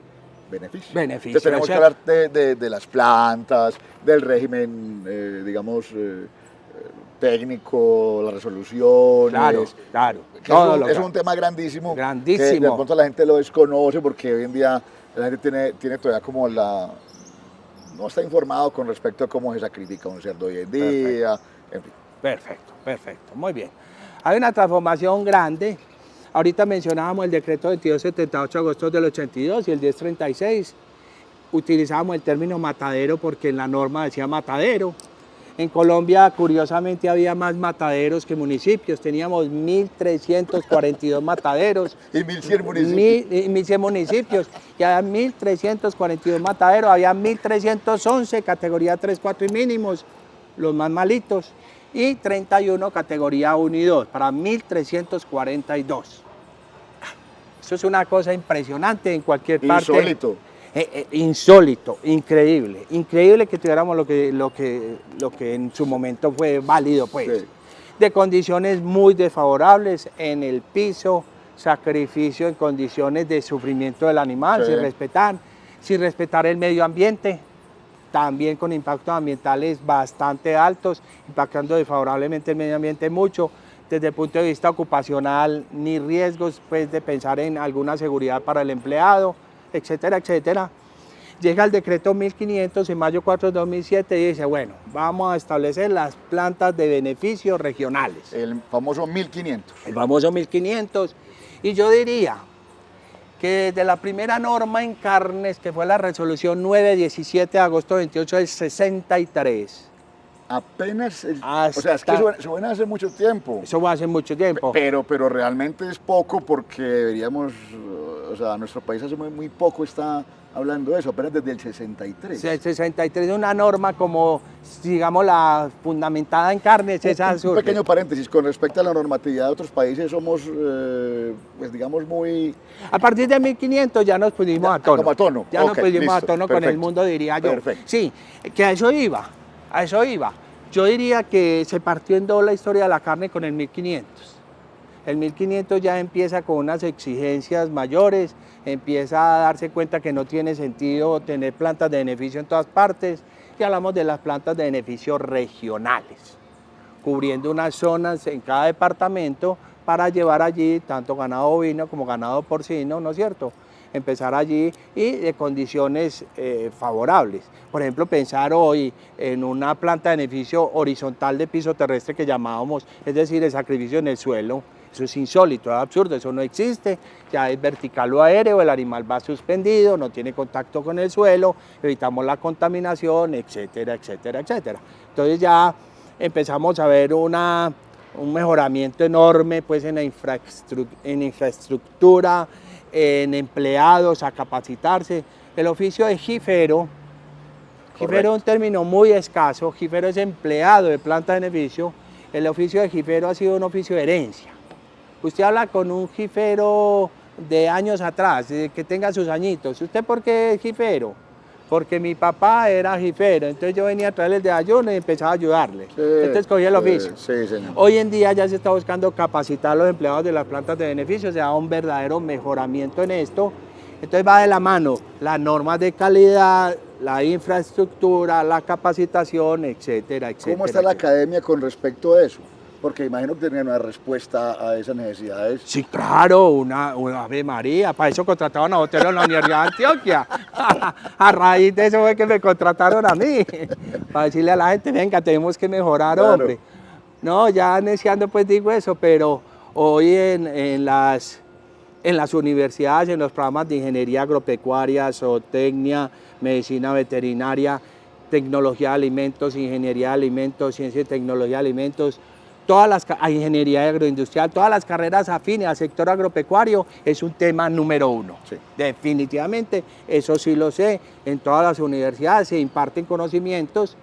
beneficio. Entonces tenemos que hablar de las plantas, del régimen, técnico, las resoluciones. Claro. Es un tema grandísimo. Grandísimo. Que de pronto la gente lo desconoce porque hoy en día la gente tiene todavía como no está informado con respecto a cómo se sacrifica un cerdo hoy en día. En fin. Perfecto. Muy bien. Hay una transformación grande. Ahorita mencionábamos el decreto 2278 de agosto del 82 y el 1036. Utilizábamos el término matadero porque en la norma decía matadero. En Colombia, curiosamente, había más mataderos que municipios. Teníamos 1.342 mataderos. Y 1.100 municipios. 1.100 municipios. Y había 1.342 mataderos. Había 1.311 categoría 3, 4 y mínimos, los más malitos. Y 31 categoría 1 y 2, para 1.342. Eso es una cosa impresionante en cualquier parte. Insólito. Insólito, increíble que tuviéramos lo que en su momento fue válido, pues. Sí. De condiciones muy desfavorables en el piso, sacrificio en condiciones de sufrimiento del animal, sí. sin respetar el medio ambiente, también con impactos ambientales bastante altos, impactando desfavorablemente el medio ambiente mucho. Desde el punto de vista ocupacional, ni riesgos pues, de pensar en alguna seguridad para el empleado, etcétera, etcétera. Llega el decreto 1500 en mayo 4 de 2007 y dice, bueno, vamos a establecer las plantas de beneficio regionales. El famoso 1500. El famoso 1500. Y yo diría que desde la primera norma en carnes, que fue la resolución 917 de agosto 28 del 63. Apenas, o sea, es que eso fue hace mucho tiempo. Eso fue hace mucho tiempo. Pero realmente es poco porque deberíamos, o sea, nuestro país hace muy poco está hablando de eso, apenas desde el 63. El 63 es una norma como, digamos, la fundamentada en carnes. Un pequeño paréntesis, con respecto a la normatividad de otros países somos, pues digamos, muy... A partir de 1500 ya nos pusimos a tono. Como a tono. Ya nos pusimos a tono con el mundo, diría yo. Perfecto. Sí, que a eso iba. Yo diría que se partió en dos la historia de la carne con el 1500. El 1500 ya empieza con unas exigencias mayores, empieza a darse cuenta que no tiene sentido tener plantas de beneficio en todas partes, y hablamos de las plantas de beneficio regionales, cubriendo unas zonas en cada departamento para llevar allí tanto ganado bovino como ganado porcino, ¿no es cierto? Empezar allí y de condiciones favorables. Por ejemplo, pensar hoy en una planta de beneficio horizontal de piso terrestre que llamábamos, es decir, el sacrificio en el suelo. Eso es insólito, es absurdo, eso no existe, ya es vertical o aéreo, el animal va suspendido, no tiene contacto con el suelo, evitamos la contaminación, etcétera, etcétera, etcétera. Entonces ya empezamos a ver un mejoramiento enorme pues, en infraestructura, en empleados, a capacitarse. El oficio de jifero Jifero es un término muy escaso. Jifero es empleado de planta de beneficio. El oficio de jifero ha sido un oficio de herencia. Usted habla con un jifero de años atrás, que tenga sus añitos. ¿Usted por qué es jifero? Porque mi papá era jifero, entonces yo venía a traerle el desayuno y empezaba a ayudarle. Entonces cogía el oficio. Sí, señor. Hoy en día ya se está buscando capacitar a los empleados de las plantas de beneficio, se da un verdadero mejoramiento en esto. Entonces va de la mano las normas de calidad, la infraestructura, la capacitación, etcétera, etcétera. ¿Cómo está la academia con respecto a eso? Porque imagino que tenían una respuesta a esas necesidades. Sí, claro, una Ave María. Para eso contrataron a Botero en la Universidad de Antioquia. A raíz de eso fue que me contrataron a mí. Para decirle a la gente, venga, tenemos que mejorar, claro, hombre. No, ya neciando pues digo eso, pero hoy en las universidades, en los programas de ingeniería agropecuaria, zootecnia, medicina veterinaria, tecnología de alimentos, ingeniería de alimentos, ciencia y tecnología de alimentos, ingeniería agroindustrial, todas las carreras afines al sector agropecuario es un tema número uno. Sí. Definitivamente, eso sí lo sé, en todas las universidades se imparten conocimientos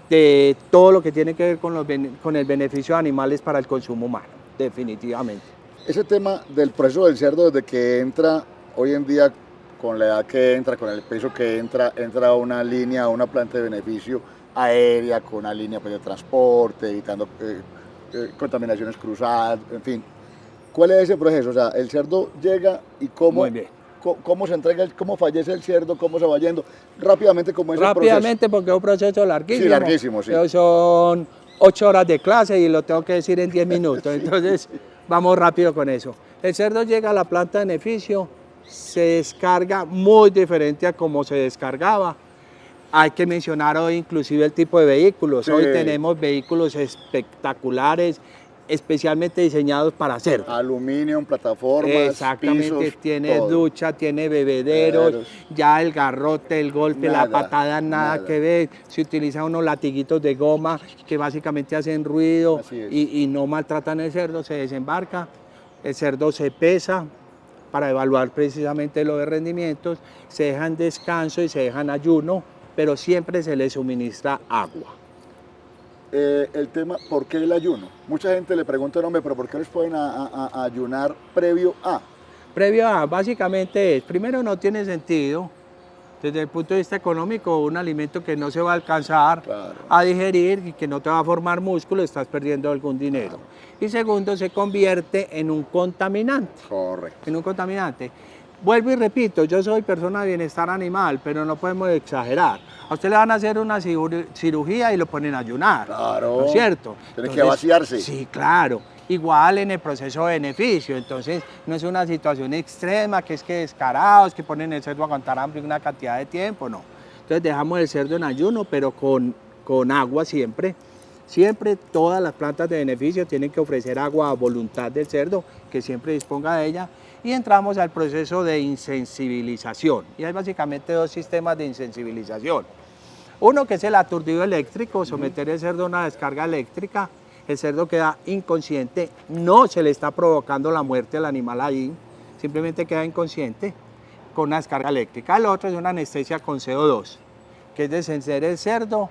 de todo lo que tiene que ver con el beneficio de animales para el consumo humano, definitivamente. Ese tema del proceso del cerdo desde que entra, hoy en día, con la edad que entra, con el peso que entra a una línea, a una planta de beneficio aérea, con una línea pues, de transporte, evitando contaminaciones cruzadas, en fin. ¿Cuál es ese proceso? O sea, el cerdo llega y cómo se entrega, cómo fallece el cerdo, cómo se va yendo. Rápidamente, ¿cómo es el proceso? Rápidamente, porque es un proceso larguísimo. Sí, larguísimo, sí. Son 8 horas de clase y lo tengo que decir en 10 minutos. Entonces, vamos rápido con eso. El cerdo llega a la planta de beneficio, se descarga muy diferente a como se descargaba. Hay que mencionar hoy inclusive el tipo de vehículos. Sí. Hoy tenemos vehículos espectaculares, especialmente diseñados para cerdo. Aluminio, plataformas, exactamente, pisos, tiene todo. Ducha, tiene bebederos, ya el garrote, el golpe, la patada, nada que ver. Se utilizan unos latiguitos de goma que básicamente hacen ruido y no maltratan el cerdo, se desembarca, el cerdo se pesa para evaluar precisamente los rendimientos, se deja en descanso y se deja en ayuno, pero siempre se le suministra agua. El tema, ¿por qué el ayuno? Mucha gente le pregunta, hombre, pero ¿por qué les pueden ayunar previo a? Previo a, básicamente es, primero no tiene sentido, desde el punto de vista económico, un alimento que no se va a alcanzar a digerir y que no te va a formar músculo, estás perdiendo algún dinero. Y segundo, se convierte en un contaminante. Correcto. En un contaminante. Vuelvo y repito, yo soy persona de bienestar animal, pero no podemos exagerar. A usted le van a hacer una cirugía y lo ponen a ayunar. Claro. ¿No es cierto? Tiene que vaciarse. Sí, claro. Igual en el proceso de beneficio. Entonces, no es una situación extrema, que es que descarados, que ponen el cerdo a aguantar hambre una cantidad de tiempo, no. Entonces, dejamos el cerdo en ayuno, pero con agua siempre. Siempre todas las plantas de beneficio tienen que ofrecer agua a voluntad del cerdo, que siempre disponga de ella. Y entramos al proceso de insensibilización. Y hay básicamente dos sistemas de insensibilización. Uno que es el aturdido eléctrico, someter el cerdo a una descarga eléctrica. El cerdo queda inconsciente, no se le está provocando la muerte al animal ahí, simplemente queda inconsciente con una descarga eléctrica. El otro es una anestesia con CO2, que es desencender el cerdo,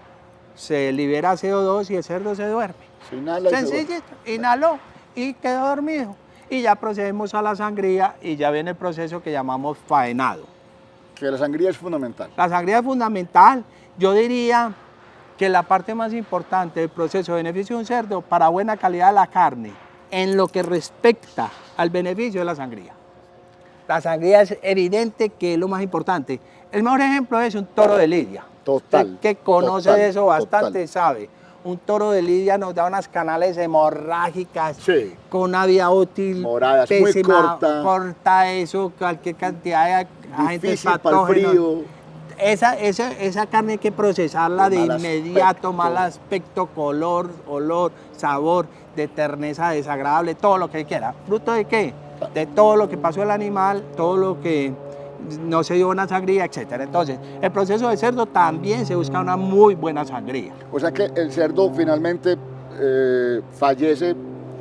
se libera CO2 y el cerdo se duerme. Se inhala sencillito, inhaló y quedó dormido. Y ya procedemos a la sangría y ya viene el proceso que llamamos faenado. Que la sangría es fundamental. La sangría es fundamental. Yo diría que la parte más importante del proceso de beneficio de un cerdo para buena calidad de la carne, en lo que respecta al beneficio de la sangría. La sangría es evidente que es lo más importante. El mejor ejemplo es un toro de lidia. Total. Usted que conoce de eso bastante sabe. Un toro de lidia nos da unas canales hemorrágicas, con una vía útil moradas, pésima, muy corta eso, cualquier cantidad de agentes patógenos. Esa carne hay que procesarla de inmediato, mal aspecto, color, olor, sabor, de terneza desagradable, todo lo que quiera. ¿Fruto de qué? De todo lo que pasó el animal, todo lo que no se dio una sangría, etc. Entonces, el proceso de cerdo también se busca una muy buena sangría. O sea que el cerdo finalmente fallece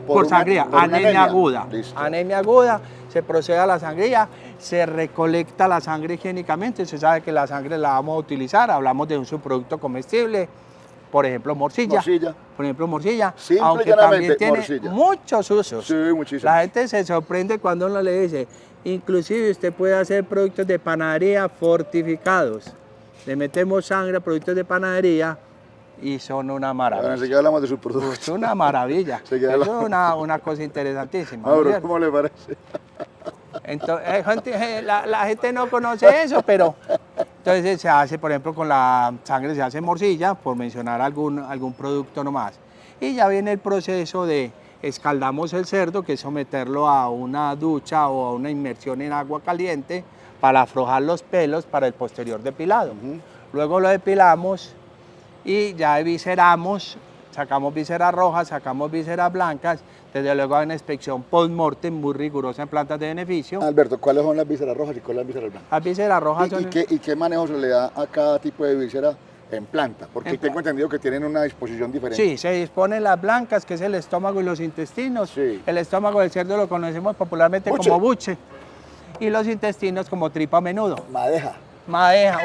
Por sangría, por una anemia aguda. Listo. Anemia aguda, se procede a la sangría, se recolecta la sangre higiénicamente, se sabe que la sangre la vamos a utilizar, hablamos de un subproducto comestible, por ejemplo morcilla. Por ejemplo morcilla, Simple y aunque llanamente, también tiene morcilla. muchos usos. Sí, muchísimos. La gente se sorprende cuando uno le dice, inclusive usted puede hacer productos de panadería fortificados. Le metemos sangre a productos de panadería y son una maravilla. Bueno, así que hablamos de su producto. Es una maravilla. Se Es queda la- una cosa interesantísima. Mauro, ¿no? ¿cómo le parece? Entonces, la gente no conoce eso, pero entonces se hace, por ejemplo, con la sangre se hace morcilla, por mencionar algún producto nomás. Y ya viene el proceso de escaldamos el cerdo, que es someterlo a una ducha o a una inmersión en agua caliente para aflojar los pelos para el posterior depilado. Luego lo depilamos y ya visceramos, sacamos vísceras rojas, sacamos vísceras blancas, desde luego hay una inspección post-mortem muy rigurosa en plantas de beneficio. Alberto, ¿cuáles son las vísceras rojas y cuáles las vísceras blancas? Las vísceras rojas son... ¿Y qué manejo se le da a cada tipo de víscera en planta? Porque tengo entendido que tienen una disposición diferente. Sí, se disponen las blancas, que es el estómago y los intestinos. Sí. El estómago del cerdo lo conocemos popularmente como buche. Y los intestinos como tripa a menudo. Madeja.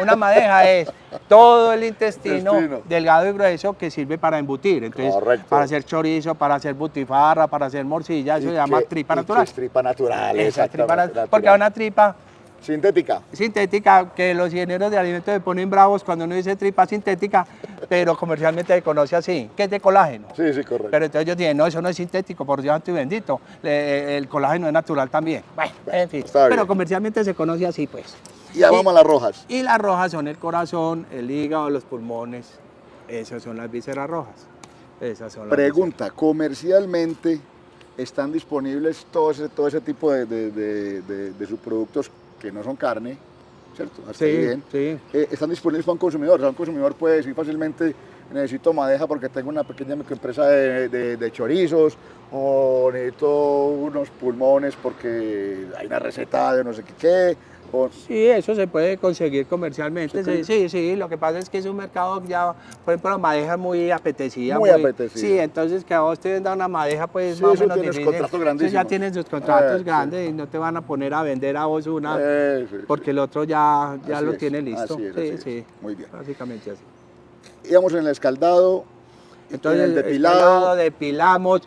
Una madeja es todo el intestino Intestino. delgado y grueso que sirve para embutir. Entonces, Correcto. para hacer chorizo, para hacer butifarra, para hacer morcilla, eso se llama tripa natural. Es tripa natural, Esa tripa exactamente, natural. Porque hay una tripa sintética. sintética que los ingenieros de alimentos se ponen bravos cuando uno dice tripa sintética, pero comercialmente se conoce así, que es de colágeno. Sí, sí, correcto. Pero entonces ellos dicen, no, eso no es sintético, por Dios santo y bendito, el colágeno es natural también. Bueno, en fin, está bien. pero comercialmente se conoce así, pues. Y ya vamos a las rojas. Y las rojas son el corazón, el hígado, los pulmones, esas son las vísceras rojas. Esas son las Pregunta, ¿comercialmente están disponibles todo ese tipo de subproductos que no son carne? ¿Cierto? Hasta ahí bien. Sí. Están disponibles para un consumidor. O sea, un consumidor puede decir fácilmente, necesito madeja porque tengo una pequeña microempresa de chorizos, o necesito unos pulmones porque hay una receta de no sé qué. Sí, eso se puede conseguir comercialmente. Sí, lo que pasa es que es un mercado ya, por ejemplo, la madeja es muy apetecida. Muy apetecida. Sí, entonces que a vos te vendan una madeja, pues Sí, más o eso menos tiene difícil. contratos grandísimos. Entonces ya tienen sus contratos grandes sí. y no te van a poner a vender a vos una, Sí. porque el otro ya Así lo es, tiene listo. así es, sí, así es. sí. Muy bien. Básicamente así. Íbamos en el escaldado, Entonces, en el depilado. depilamos,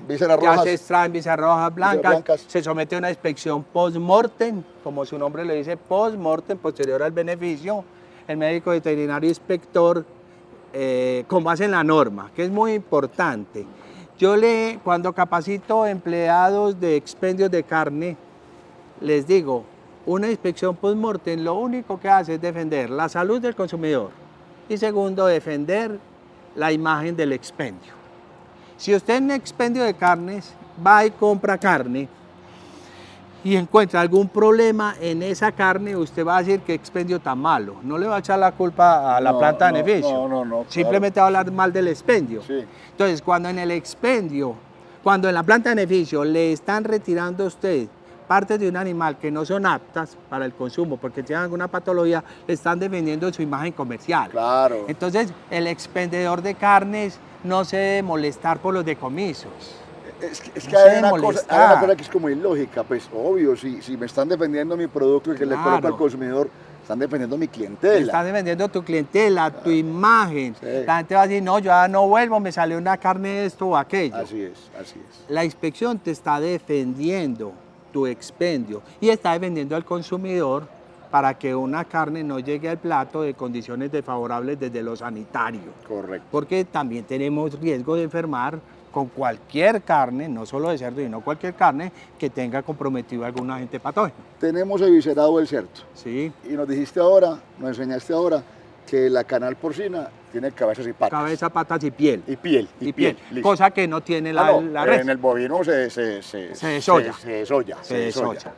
Vísceras ya rojas. se extraen vísceras rojas blancas, blancas. se somete a una inspección post-mortem, como su nombre le dice, post-mortem, posterior al beneficio. El médico veterinario inspector, como hacen la norma, que es muy importante. Cuando capacito empleados de expendios de carne, les digo, una inspección post-mortem lo único que hace es defender la salud del consumidor y segundo, defender la imagen del expendio. Si usted en un expendio de carnes va y compra carne y encuentra algún problema en esa carne, usted va a decir que expendio tan malo. No le va a echar la culpa a la planta de beneficio. No. Simplemente va a hablar mal del expendio. Sí. Entonces, cuando en la planta de beneficio le están retirando a usted partes de un animal que no son aptas para el consumo porque tienen alguna patología, le están defendiendo su imagen comercial. Claro. Entonces, el expendedor de carnes no se debe molestar por los decomisos. Es que No hay se una molesta. cosa que es como ilógica, pues obvio, si me están defendiendo mi producto y que le coloco al consumidor, están defendiendo mi clientela. Están defendiendo tu clientela, tu imagen. Sí. La gente va a decir, no, yo ya no vuelvo, me salió una carne de esto o aquello. Así es. La inspección te está defendiendo tu expendio y está defendiendo al consumidor para que una carne no llegue al plato de condiciones desfavorables desde lo sanitario. Correcto. Porque también tenemos riesgo de enfermar con cualquier carne, no solo de cerdo, sino cualquier carne que tenga comprometido algún agente patógeno. Tenemos eviscerado el cerdo. Sí. Y nos enseñaste ahora que la canal porcina tiene cabezas y patas. Cabeza, patas y piel. Y piel. Piel. Listo. Cosa que no tiene la res. En el bovino se desolla. Se desolla.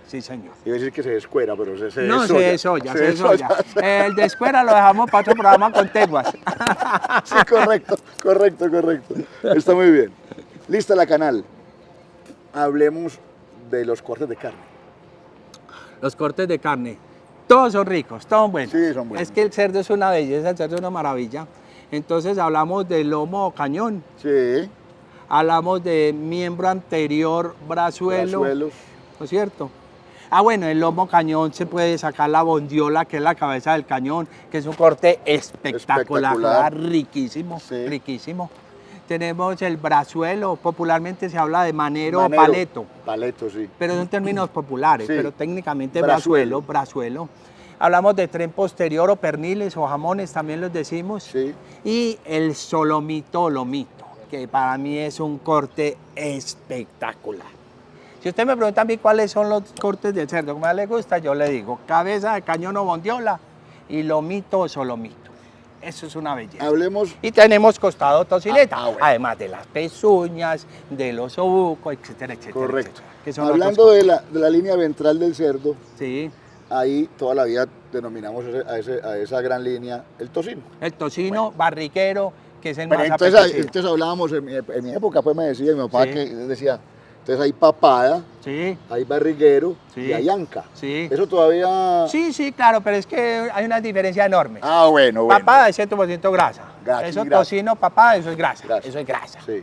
Sí, señor. Iba a decir que se descuera, pero se No, desolla. se desolla. El de escuela lo dejamos para otro programa con teguas. Sí, correcto. Está muy bien. Lista la canal. Hablemos de los cortes de carne. Los cortes de carne, todos son ricos, todos son buenos. Sí, son buenos. Es que el cerdo es una belleza, el cerdo es una maravilla. Entonces hablamos del lomo o cañón, Sí. hablamos de miembro anterior, brazuelo, Brazuelos. ¿no es cierto? Ah, bueno, el lomo cañón se puede sacar la bondiola, que es la cabeza del cañón, que es un corte espectacular. Riquísimo, Sí. riquísimo. Tenemos el brazuelo, popularmente se habla de manero, o Manero. paleto, Paleto, sí. pero son términos populares, Sí. pero técnicamente Brazuelo. brazuelo. Hablamos de tren posterior o perniles o jamones, también los decimos. Sí. Y el solomito o lomito, que para mí es un corte espectacular. Si usted me pregunta a mí cuáles son los cortes del cerdo que más le gusta, yo le digo cabeza de cañón o bondiola y lomito o solomito. Eso es una belleza. Hablemos. Y tenemos costado tocineta, bueno. además de las pezuñas, de los osobucos, etcétera, etcétera. Correcto. etcétera, que son Hablando otros de la línea ventral del cerdo, cortes. Sí, ahí toda la vida denominamos a esa gran línea el tocino. el tocino barriquero, que es el Pero más entonces, apetecido. entonces hablábamos, en mi época pues me decía mi papá Sí. que decía, entonces hay papada, Sí, hay barriguero Sí. y hay anca. sí. Eso todavía... Sí, sí, claro, pero es que hay una diferencia enorme. Ah, bueno. Papada es 100% grasa. Grasa, Eso grasa. tocino, papada, eso es grasa. Grasa. Eso es grasa. Sí,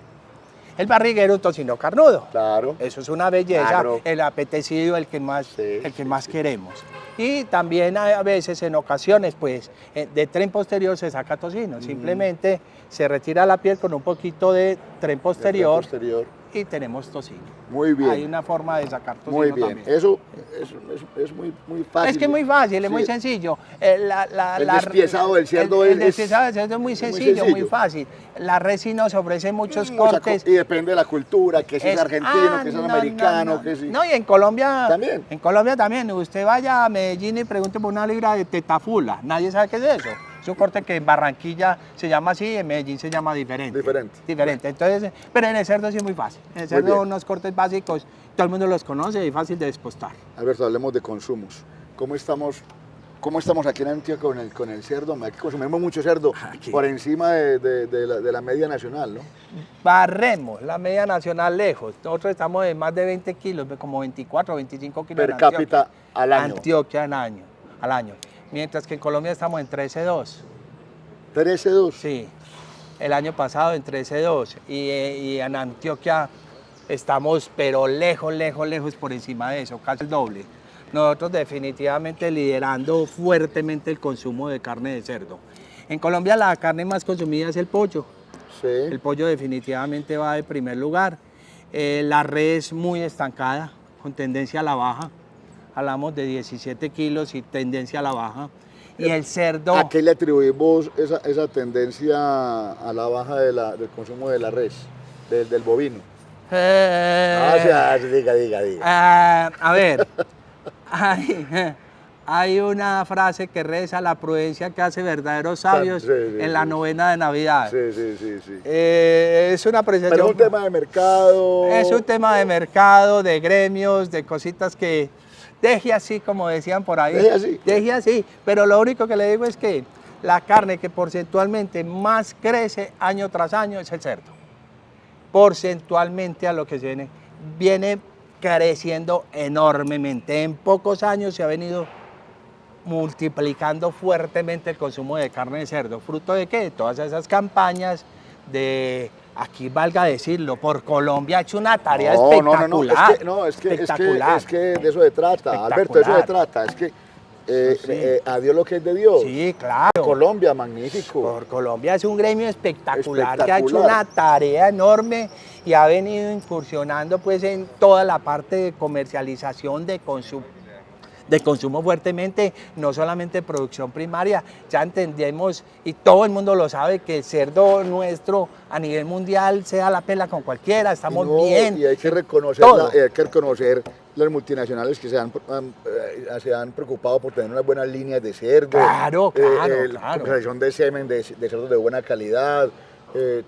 El barriguero, un tocino carnudo. claro. Eso es una belleza, Claro. el apetecido, el que más, Sí, más queremos. Y también a veces, en ocasiones, pues, de tren posterior se saca tocino. Simplemente se retira la piel con un poquito de tren posterior, Posterior. y tenemos tocino. Muy bien. Hay una forma de sacar tocino Muy bien. también. Eso es muy fácil. Es que es muy fácil, es Sí. muy sencillo. El despiezado del cerdo el es- despiezado del cerdo es muy sencillo, muy fácil. La resina nos ofrece muchos cortes. Y depende de la cultura, que si es argentino, que si es no, americano, no. que si... No, y en Colombia ¿También? En Colombia también. Usted vaya a Medellín y pregunte por una libra de tetafula. Nadie sabe qué es eso. Es un corte que en Barranquilla se llama así, en Medellín se llama diferente. Diferente. Entonces, pero en el cerdo sí es muy fácil. En el Muy bien. cerdo unos cortes básicos, todo el mundo los conoce y fácil de despostar. Alberto, hablemos de consumos. ¿Cómo estamos aquí en Antioquia con el cerdo? Aquí consumimos mucho cerdo, Aquí. por encima de la media nacional, ¿no? Barremos la media nacional lejos. Nosotros estamos de más de 20 kilos, como 24 o 25 kilos Per en Antioquia. cápita al año. Antioquia al año. Mientras que en Colombia estamos en 13,2. 13,2. Sí, el año pasado en 13,2. Y en Antioquia estamos, pero lejos por encima de eso, casi el doble. Nosotros definitivamente liderando fuertemente el consumo de carne de cerdo. En Colombia la carne más consumida es el pollo. Sí. El pollo definitivamente va de primer lugar. La res muy estancada, con tendencia a la baja. Hablamos de 17 kilos y tendencia a la baja. Y el cerdo... ¿A qué le atribuimos esa tendencia a la baja del consumo de la res, del bovino? Diga. A ver, hay una frase que reza: la prudencia que hace verdaderos sabios Sí, sí, en la sí. novena de Navidad. Sí. Es una apreciación. Pero es un tema de mercado. Es un tema de mercado, de gremios, de cositas que deje así, como decían por ahí. Deje así. Deje así. Pero lo único que le digo es que la carne que porcentualmente más crece año tras año es el cerdo. Porcentualmente a lo que se viene creciendo enormemente. En pocos años se ha venido multiplicando fuertemente el consumo de carne de cerdo. ¿Fruto de qué? De todas esas campañas de... Aquí valga decirlo, por Colombia ha hecho una tarea espectacular. Es que espectacular. de eso se trata, Alberto, de eso se trata. Es que a Dios lo que es de Dios. Sí, claro. Colombia, magnífico. Por Colombia es un gremio espectacular que ha hecho una tarea enorme y ha venido incursionando pues en toda la parte de comercialización, de consumo fuertemente, no solamente producción primaria. Ya entendemos y todo el mundo lo sabe que el cerdo nuestro a nivel mundial se da la pela con cualquiera, estamos bien. Y hay que reconocer, las multinacionales que se han preocupado por tener unas buenas líneas de cerdo. Claro. La comercialización de semen de cerdos de buena calidad.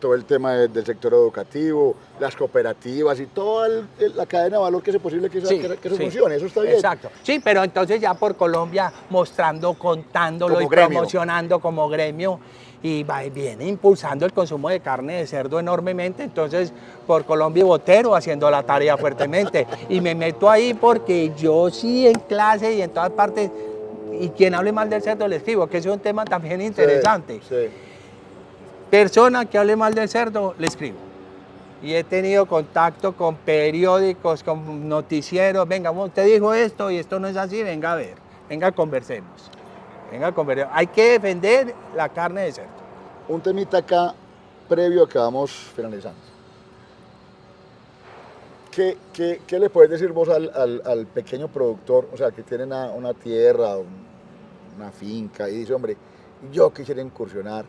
Todo el tema del sector educativo, las cooperativas y toda la cadena de valor que es posible que eso funcione, eso está bien. Exacto. Sí, pero entonces ya por Colombia mostrando, contándolo Como y gremio. promocionando como gremio y viene impulsando el consumo de carne de cerdo enormemente. Entonces por Colombia y Botero haciendo la tarea fuertemente. Y me meto ahí porque yo sí en clase y en todas partes, y quien hable mal del cerdo le escribo, que es un tema también interesante. Sí. Persona que hable mal del cerdo, le escribo. y he tenido contacto con periódicos, con noticieros. Venga, usted dijo esto y esto no es así, venga a ver, venga, conversemos. Venga, conversemos. Hay que defender la carne de cerdo. Un temita acá previo a que vamos finalizando. ¿Qué le puedes decir vos al pequeño productor, o sea, que tiene una tierra, una finca, y dice, hombre, yo quisiera incursionar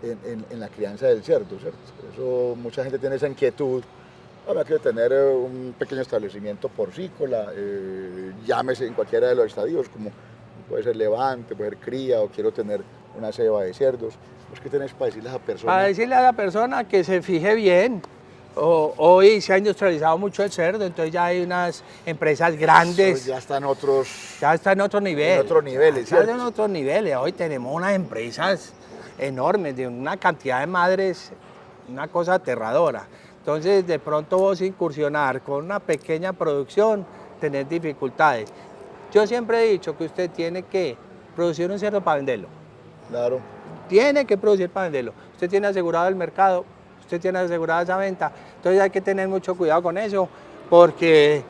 en la crianza del cerdo, ¿cierto? Eso, mucha gente tiene esa inquietud. Ahora quiero tener un pequeño establecimiento porcícola, llámese en cualquiera de los estadios, como puede ser levante, puede ser cría, o quiero tener una ceba de cerdos. ¿Vos qué tenés para decirle a esa persona? Para decirle a la persona que se fije bien. Hoy se ha industrializado mucho el cerdo, entonces ya hay unas empresas grandes. Eso ya están otros. Ya está en otro nivel. En otros niveles, ya está en otros niveles. Hoy tenemos unas empresas enormes, de una cantidad de madres, una cosa aterradora. Entonces, de pronto vos incursionar con una pequeña producción, tener dificultades. Yo siempre he dicho que usted tiene que producir un cerdo para venderlo. Claro. Tiene que producir para venderlo. Usted tiene asegurado el mercado, usted tiene asegurada esa venta. Entonces hay que tener mucho cuidado con eso, porque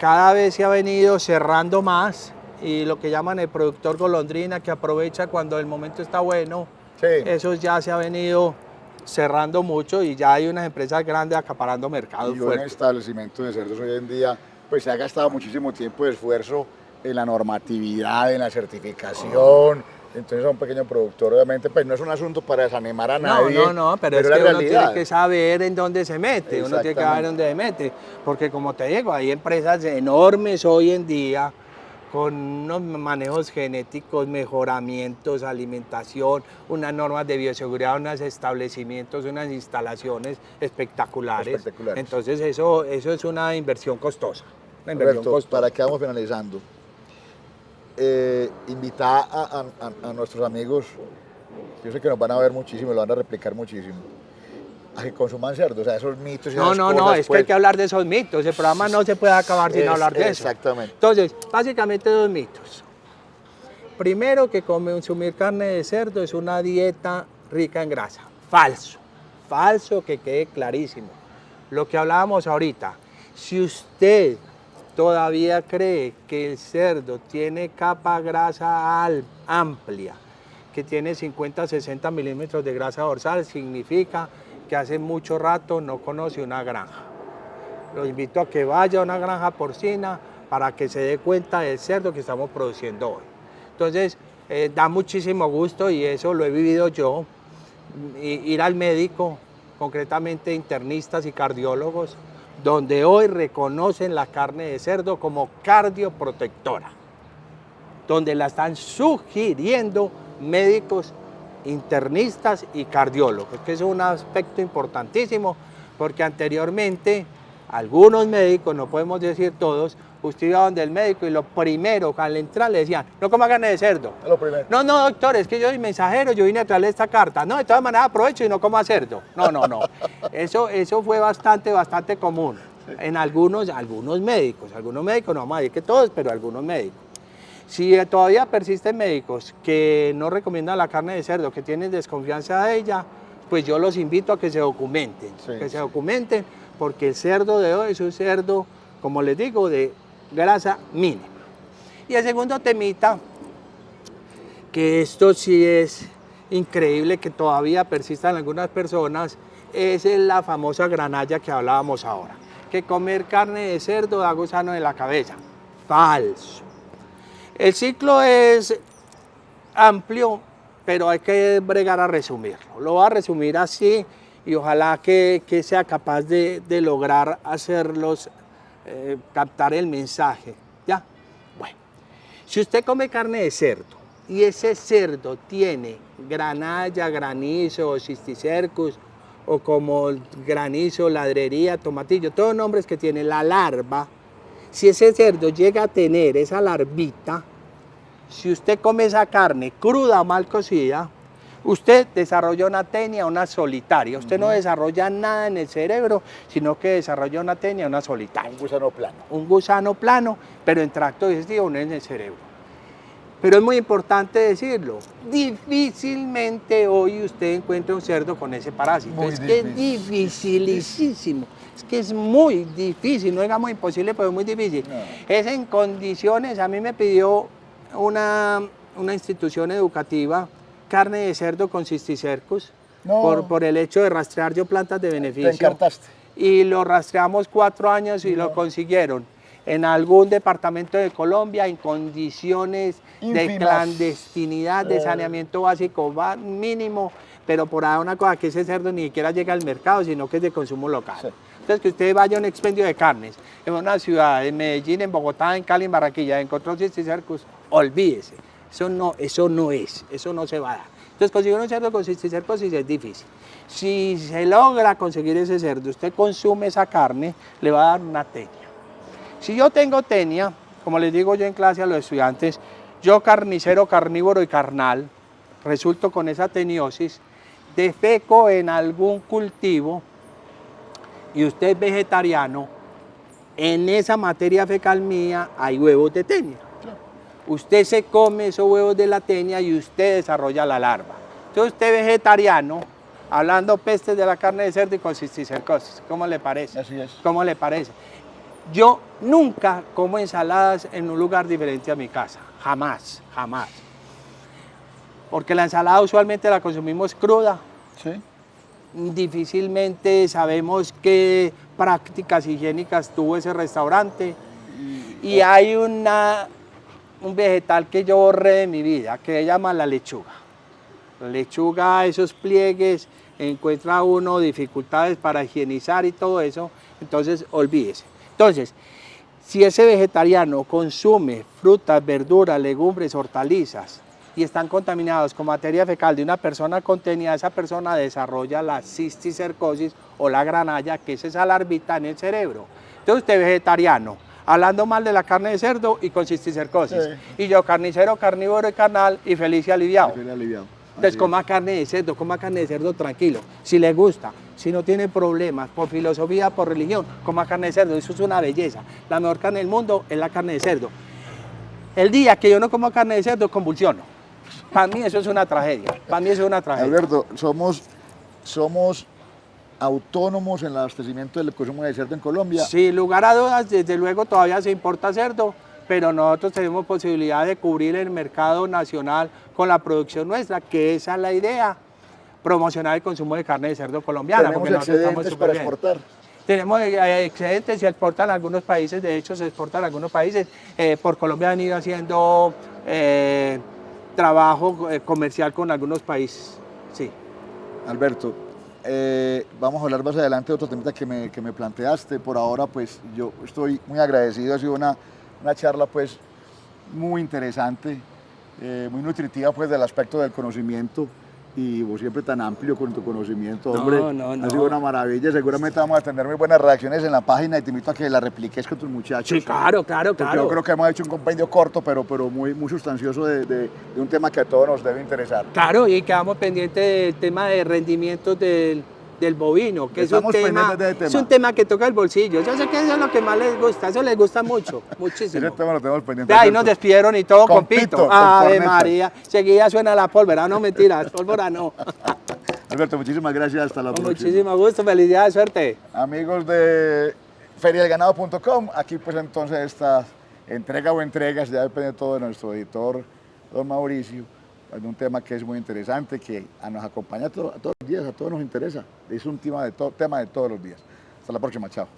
cada vez se ha venido cerrando más, y lo que llaman el productor golondrina, que aprovecha cuando el momento está bueno, sí. Eso ya se ha venido cerrando mucho, y ya hay unas empresas grandes acaparando mercados fuertes. Y un establecimiento de cerdos hoy en día, pues se ha gastado muchísimo tiempo y esfuerzo en la normatividad, en la certificación. Entonces a un pequeño productor, obviamente, pues no es un asunto para desanimar a nadie. No, pero es que uno tiene que saber en dónde se mete, uno tiene que saber dónde se mete, porque como te digo, hay empresas enormes hoy en día con unos manejos genéticos, mejoramientos, alimentación, unas normas de bioseguridad, unos establecimientos, unas instalaciones espectaculares. Entonces eso es una inversión costosa. Roberto, para que vamos finalizando. Invitar a nuestros amigos, yo sé que nos van a ver muchísimo y lo van a replicar muchísimo, a que consuman cerdo, o sea, esos mitos y esas cosas. No, es que hay que hablar de esos mitos, el programa no se puede acabar sin hablar de eso. Exactamente. Entonces, básicamente dos mitos. Primero, que consumir carne de cerdo es una dieta rica en grasa. Falso, que quede clarísimo. Lo que hablábamos ahorita, si usted todavía cree que el cerdo tiene capa grasa amplia, que tiene 50-60 milímetros de grasa dorsal, significa que hace mucho rato no conoce una granja. Lo invito a que vaya a una granja porcina para que se dé cuenta del cerdo que estamos produciendo hoy. Entonces, da muchísimo gusto, y eso lo he vivido yo, ir al médico, concretamente internistas y cardiólogos, donde hoy reconocen la carne de cerdo como cardioprotectora, donde la están sugiriendo médicos, internistas y cardiólogos, que es un aspecto importantísimo, porque anteriormente algunos médicos, no podemos decir todos, usted iba donde el médico y lo primero, al entrar le decían, no coma carne de cerdo. Lo primero. No, doctor, es que yo soy mensajero, yo vine a traerle esta carta. No, de todas maneras aprovecho y no coma cerdo. No. Eso fue bastante común en algunos médicos. Algunos médicos, no vamos a decir que todos, pero algunos médicos. Si todavía persisten médicos que no recomiendan la carne de cerdo, que tienen desconfianza de ella, pues yo los invito a que se documenten. Se documenten, porque el cerdo de hoy es un cerdo, como les digo, de grasa mínima. Y el segundo temita, que esto sí es increíble que todavía persistan algunas personas, es la famosa granalla que hablábamos ahora, que comer carne de cerdo da gusano en la cabeza. Falso. El ciclo es amplio, pero hay que bregar a resumirlo. Lo voy a resumir así, y ojalá que sea capaz de lograr hacerlos captar el mensaje. ¿Ya? Bueno, si usted come carne de cerdo y ese cerdo tiene granalla, granizo, cisticercus, o como granizo, ladrería, tomatillo, todos nombres que tiene la larva, si ese cerdo llega a tener esa larvita, si usted come esa carne cruda o mal cocida, usted desarrolla una tenia, una solitaria. Usted no desarrolla nada en el cerebro, sino que desarrolla una tenia, una solitaria. Un gusano plano. Un gusano plano, pero en tracto digestivo, no en el cerebro. Pero es muy importante decirlo, difícilmente hoy usted encuentra un cerdo con ese parásito. Muy es que es dificilísimo, es que es muy difícil, no digamos imposible, pero es muy difícil. No. Es en condiciones, a mí me pidió una institución educativa carne de cerdo con cisticercus, No. por el hecho de rastrear yo plantas de beneficio. Te encartaste. Y lo rastreamos 4 años y lo consiguieron en algún departamento de Colombia en condiciones de Ínfimas. clandestinidad, de saneamiento básico mínimo, pero por ahí una cosa, que ese cerdo ni siquiera llega al mercado, sino que es de consumo local. Sí. Entonces, que usted vaya a un expendio de carnes en una ciudad, en Medellín, en Bogotá, en Cali, en Barranquilla, encontró cisticercus, olvídese. Eso no se va a dar. Entonces, conseguir un cerdo con cisticercus sí es difícil. Si se logra conseguir ese cerdo, usted consume esa carne, le va a dar una tenia. Si yo tengo tenia, como les digo yo en clase a los estudiantes, yo carnicero, carnívoro y carnal, resulto con esa teniosis, defeco en algún cultivo y usted es vegetariano, en esa materia fecal mía hay huevos de tenia. Usted se come esos huevos de la tenia y usted desarrolla la larva. Entonces usted vegetariano, hablando pestes de la carne de cerdo y con cisticercosis, ¿cómo le parece? Así es. ¿Cómo le parece? Yo nunca como ensaladas en un lugar diferente a mi casa, jamás, jamás. Porque la ensalada usualmente la consumimos cruda. Sí. Difícilmente sabemos qué prácticas higiénicas tuvo ese restaurante. Y hay un vegetal que yo borré de mi vida, que se llama la lechuga. La lechuga, esos pliegues, encuentra uno dificultades para higienizar y todo eso, entonces olvídese. Entonces, si ese vegetariano consume frutas, verduras, legumbres, hortalizas y están contaminados con materia fecal de una persona con tenia, esa persona desarrolla la cisticercosis o la granalla, que es esa larvita en el cerebro. Entonces, usted vegetariano, hablando mal de la carne de cerdo y con cisticercosis. Sí. Y yo carnicero, carnívoro y carnal y feliz y aliviado. Feliz y aliviado. Entonces coma carne de cerdo tranquilo, si le gusta, si no tiene problemas, por filosofía, por religión, coma carne de cerdo, eso es una belleza. La mejor carne del mundo es la carne de cerdo. El día que yo no como carne de cerdo, convulsiono. Para mí eso es una tragedia, para mí eso es una tragedia. Alberto, somos autónomos en el abastecimiento del consumo de cerdo en Colombia. Sin lugar a dudas, desde luego todavía se importa cerdo, pero nosotros tenemos posibilidad de cubrir el mercado nacional con la producción nuestra, que esa es la idea, promocionar el consumo de carne de cerdo colombiana. Tenemos excedentes para exportar. Tenemos excedentes, se exportan a algunos países, de hecho se exportan a algunos países. Por Colombia han ido haciendo trabajo comercial con algunos países, sí. Alberto, vamos a hablar más adelante de otro tema que me planteaste. Por ahora, pues yo estoy muy agradecido, ha sido una charla pues muy interesante, muy nutritiva pues del aspecto del conocimiento, y vos siempre tan amplio con tu conocimiento, hombre. No. Ha sido una maravilla, seguramente vamos a tener muy buenas reacciones en la página y te invito a que la repliques con tus muchachos. Sí, claro. Yo creo que hemos hecho un compendio corto, pero muy sustancioso de un tema que a todos nos debe interesar. Claro, y quedamos pendientes del tema de rendimientos del bovino, que es un tema que toca el bolsillo. Yo sé que eso es lo que más les gusta, eso les gusta mucho, muchísimo. Ese tema lo tenemos pendiente. Ahí nos despidieron y todo con Pito, pito. Ave María, seguida suena la pólvora, no mentiras, pólvora no. Alberto, muchísimas gracias, hasta la próxima. Muchísimo gusto, felicidades, suerte. Amigos de feriadelganado.com, aquí pues entonces esta entrega o entregas, ya depende todo de nuestro editor, don Mauricio, de un tema que es muy interesante, que nos acompaña todos los días, a todos nos interesa. Es un tema de todos los días. Hasta la próxima, chao.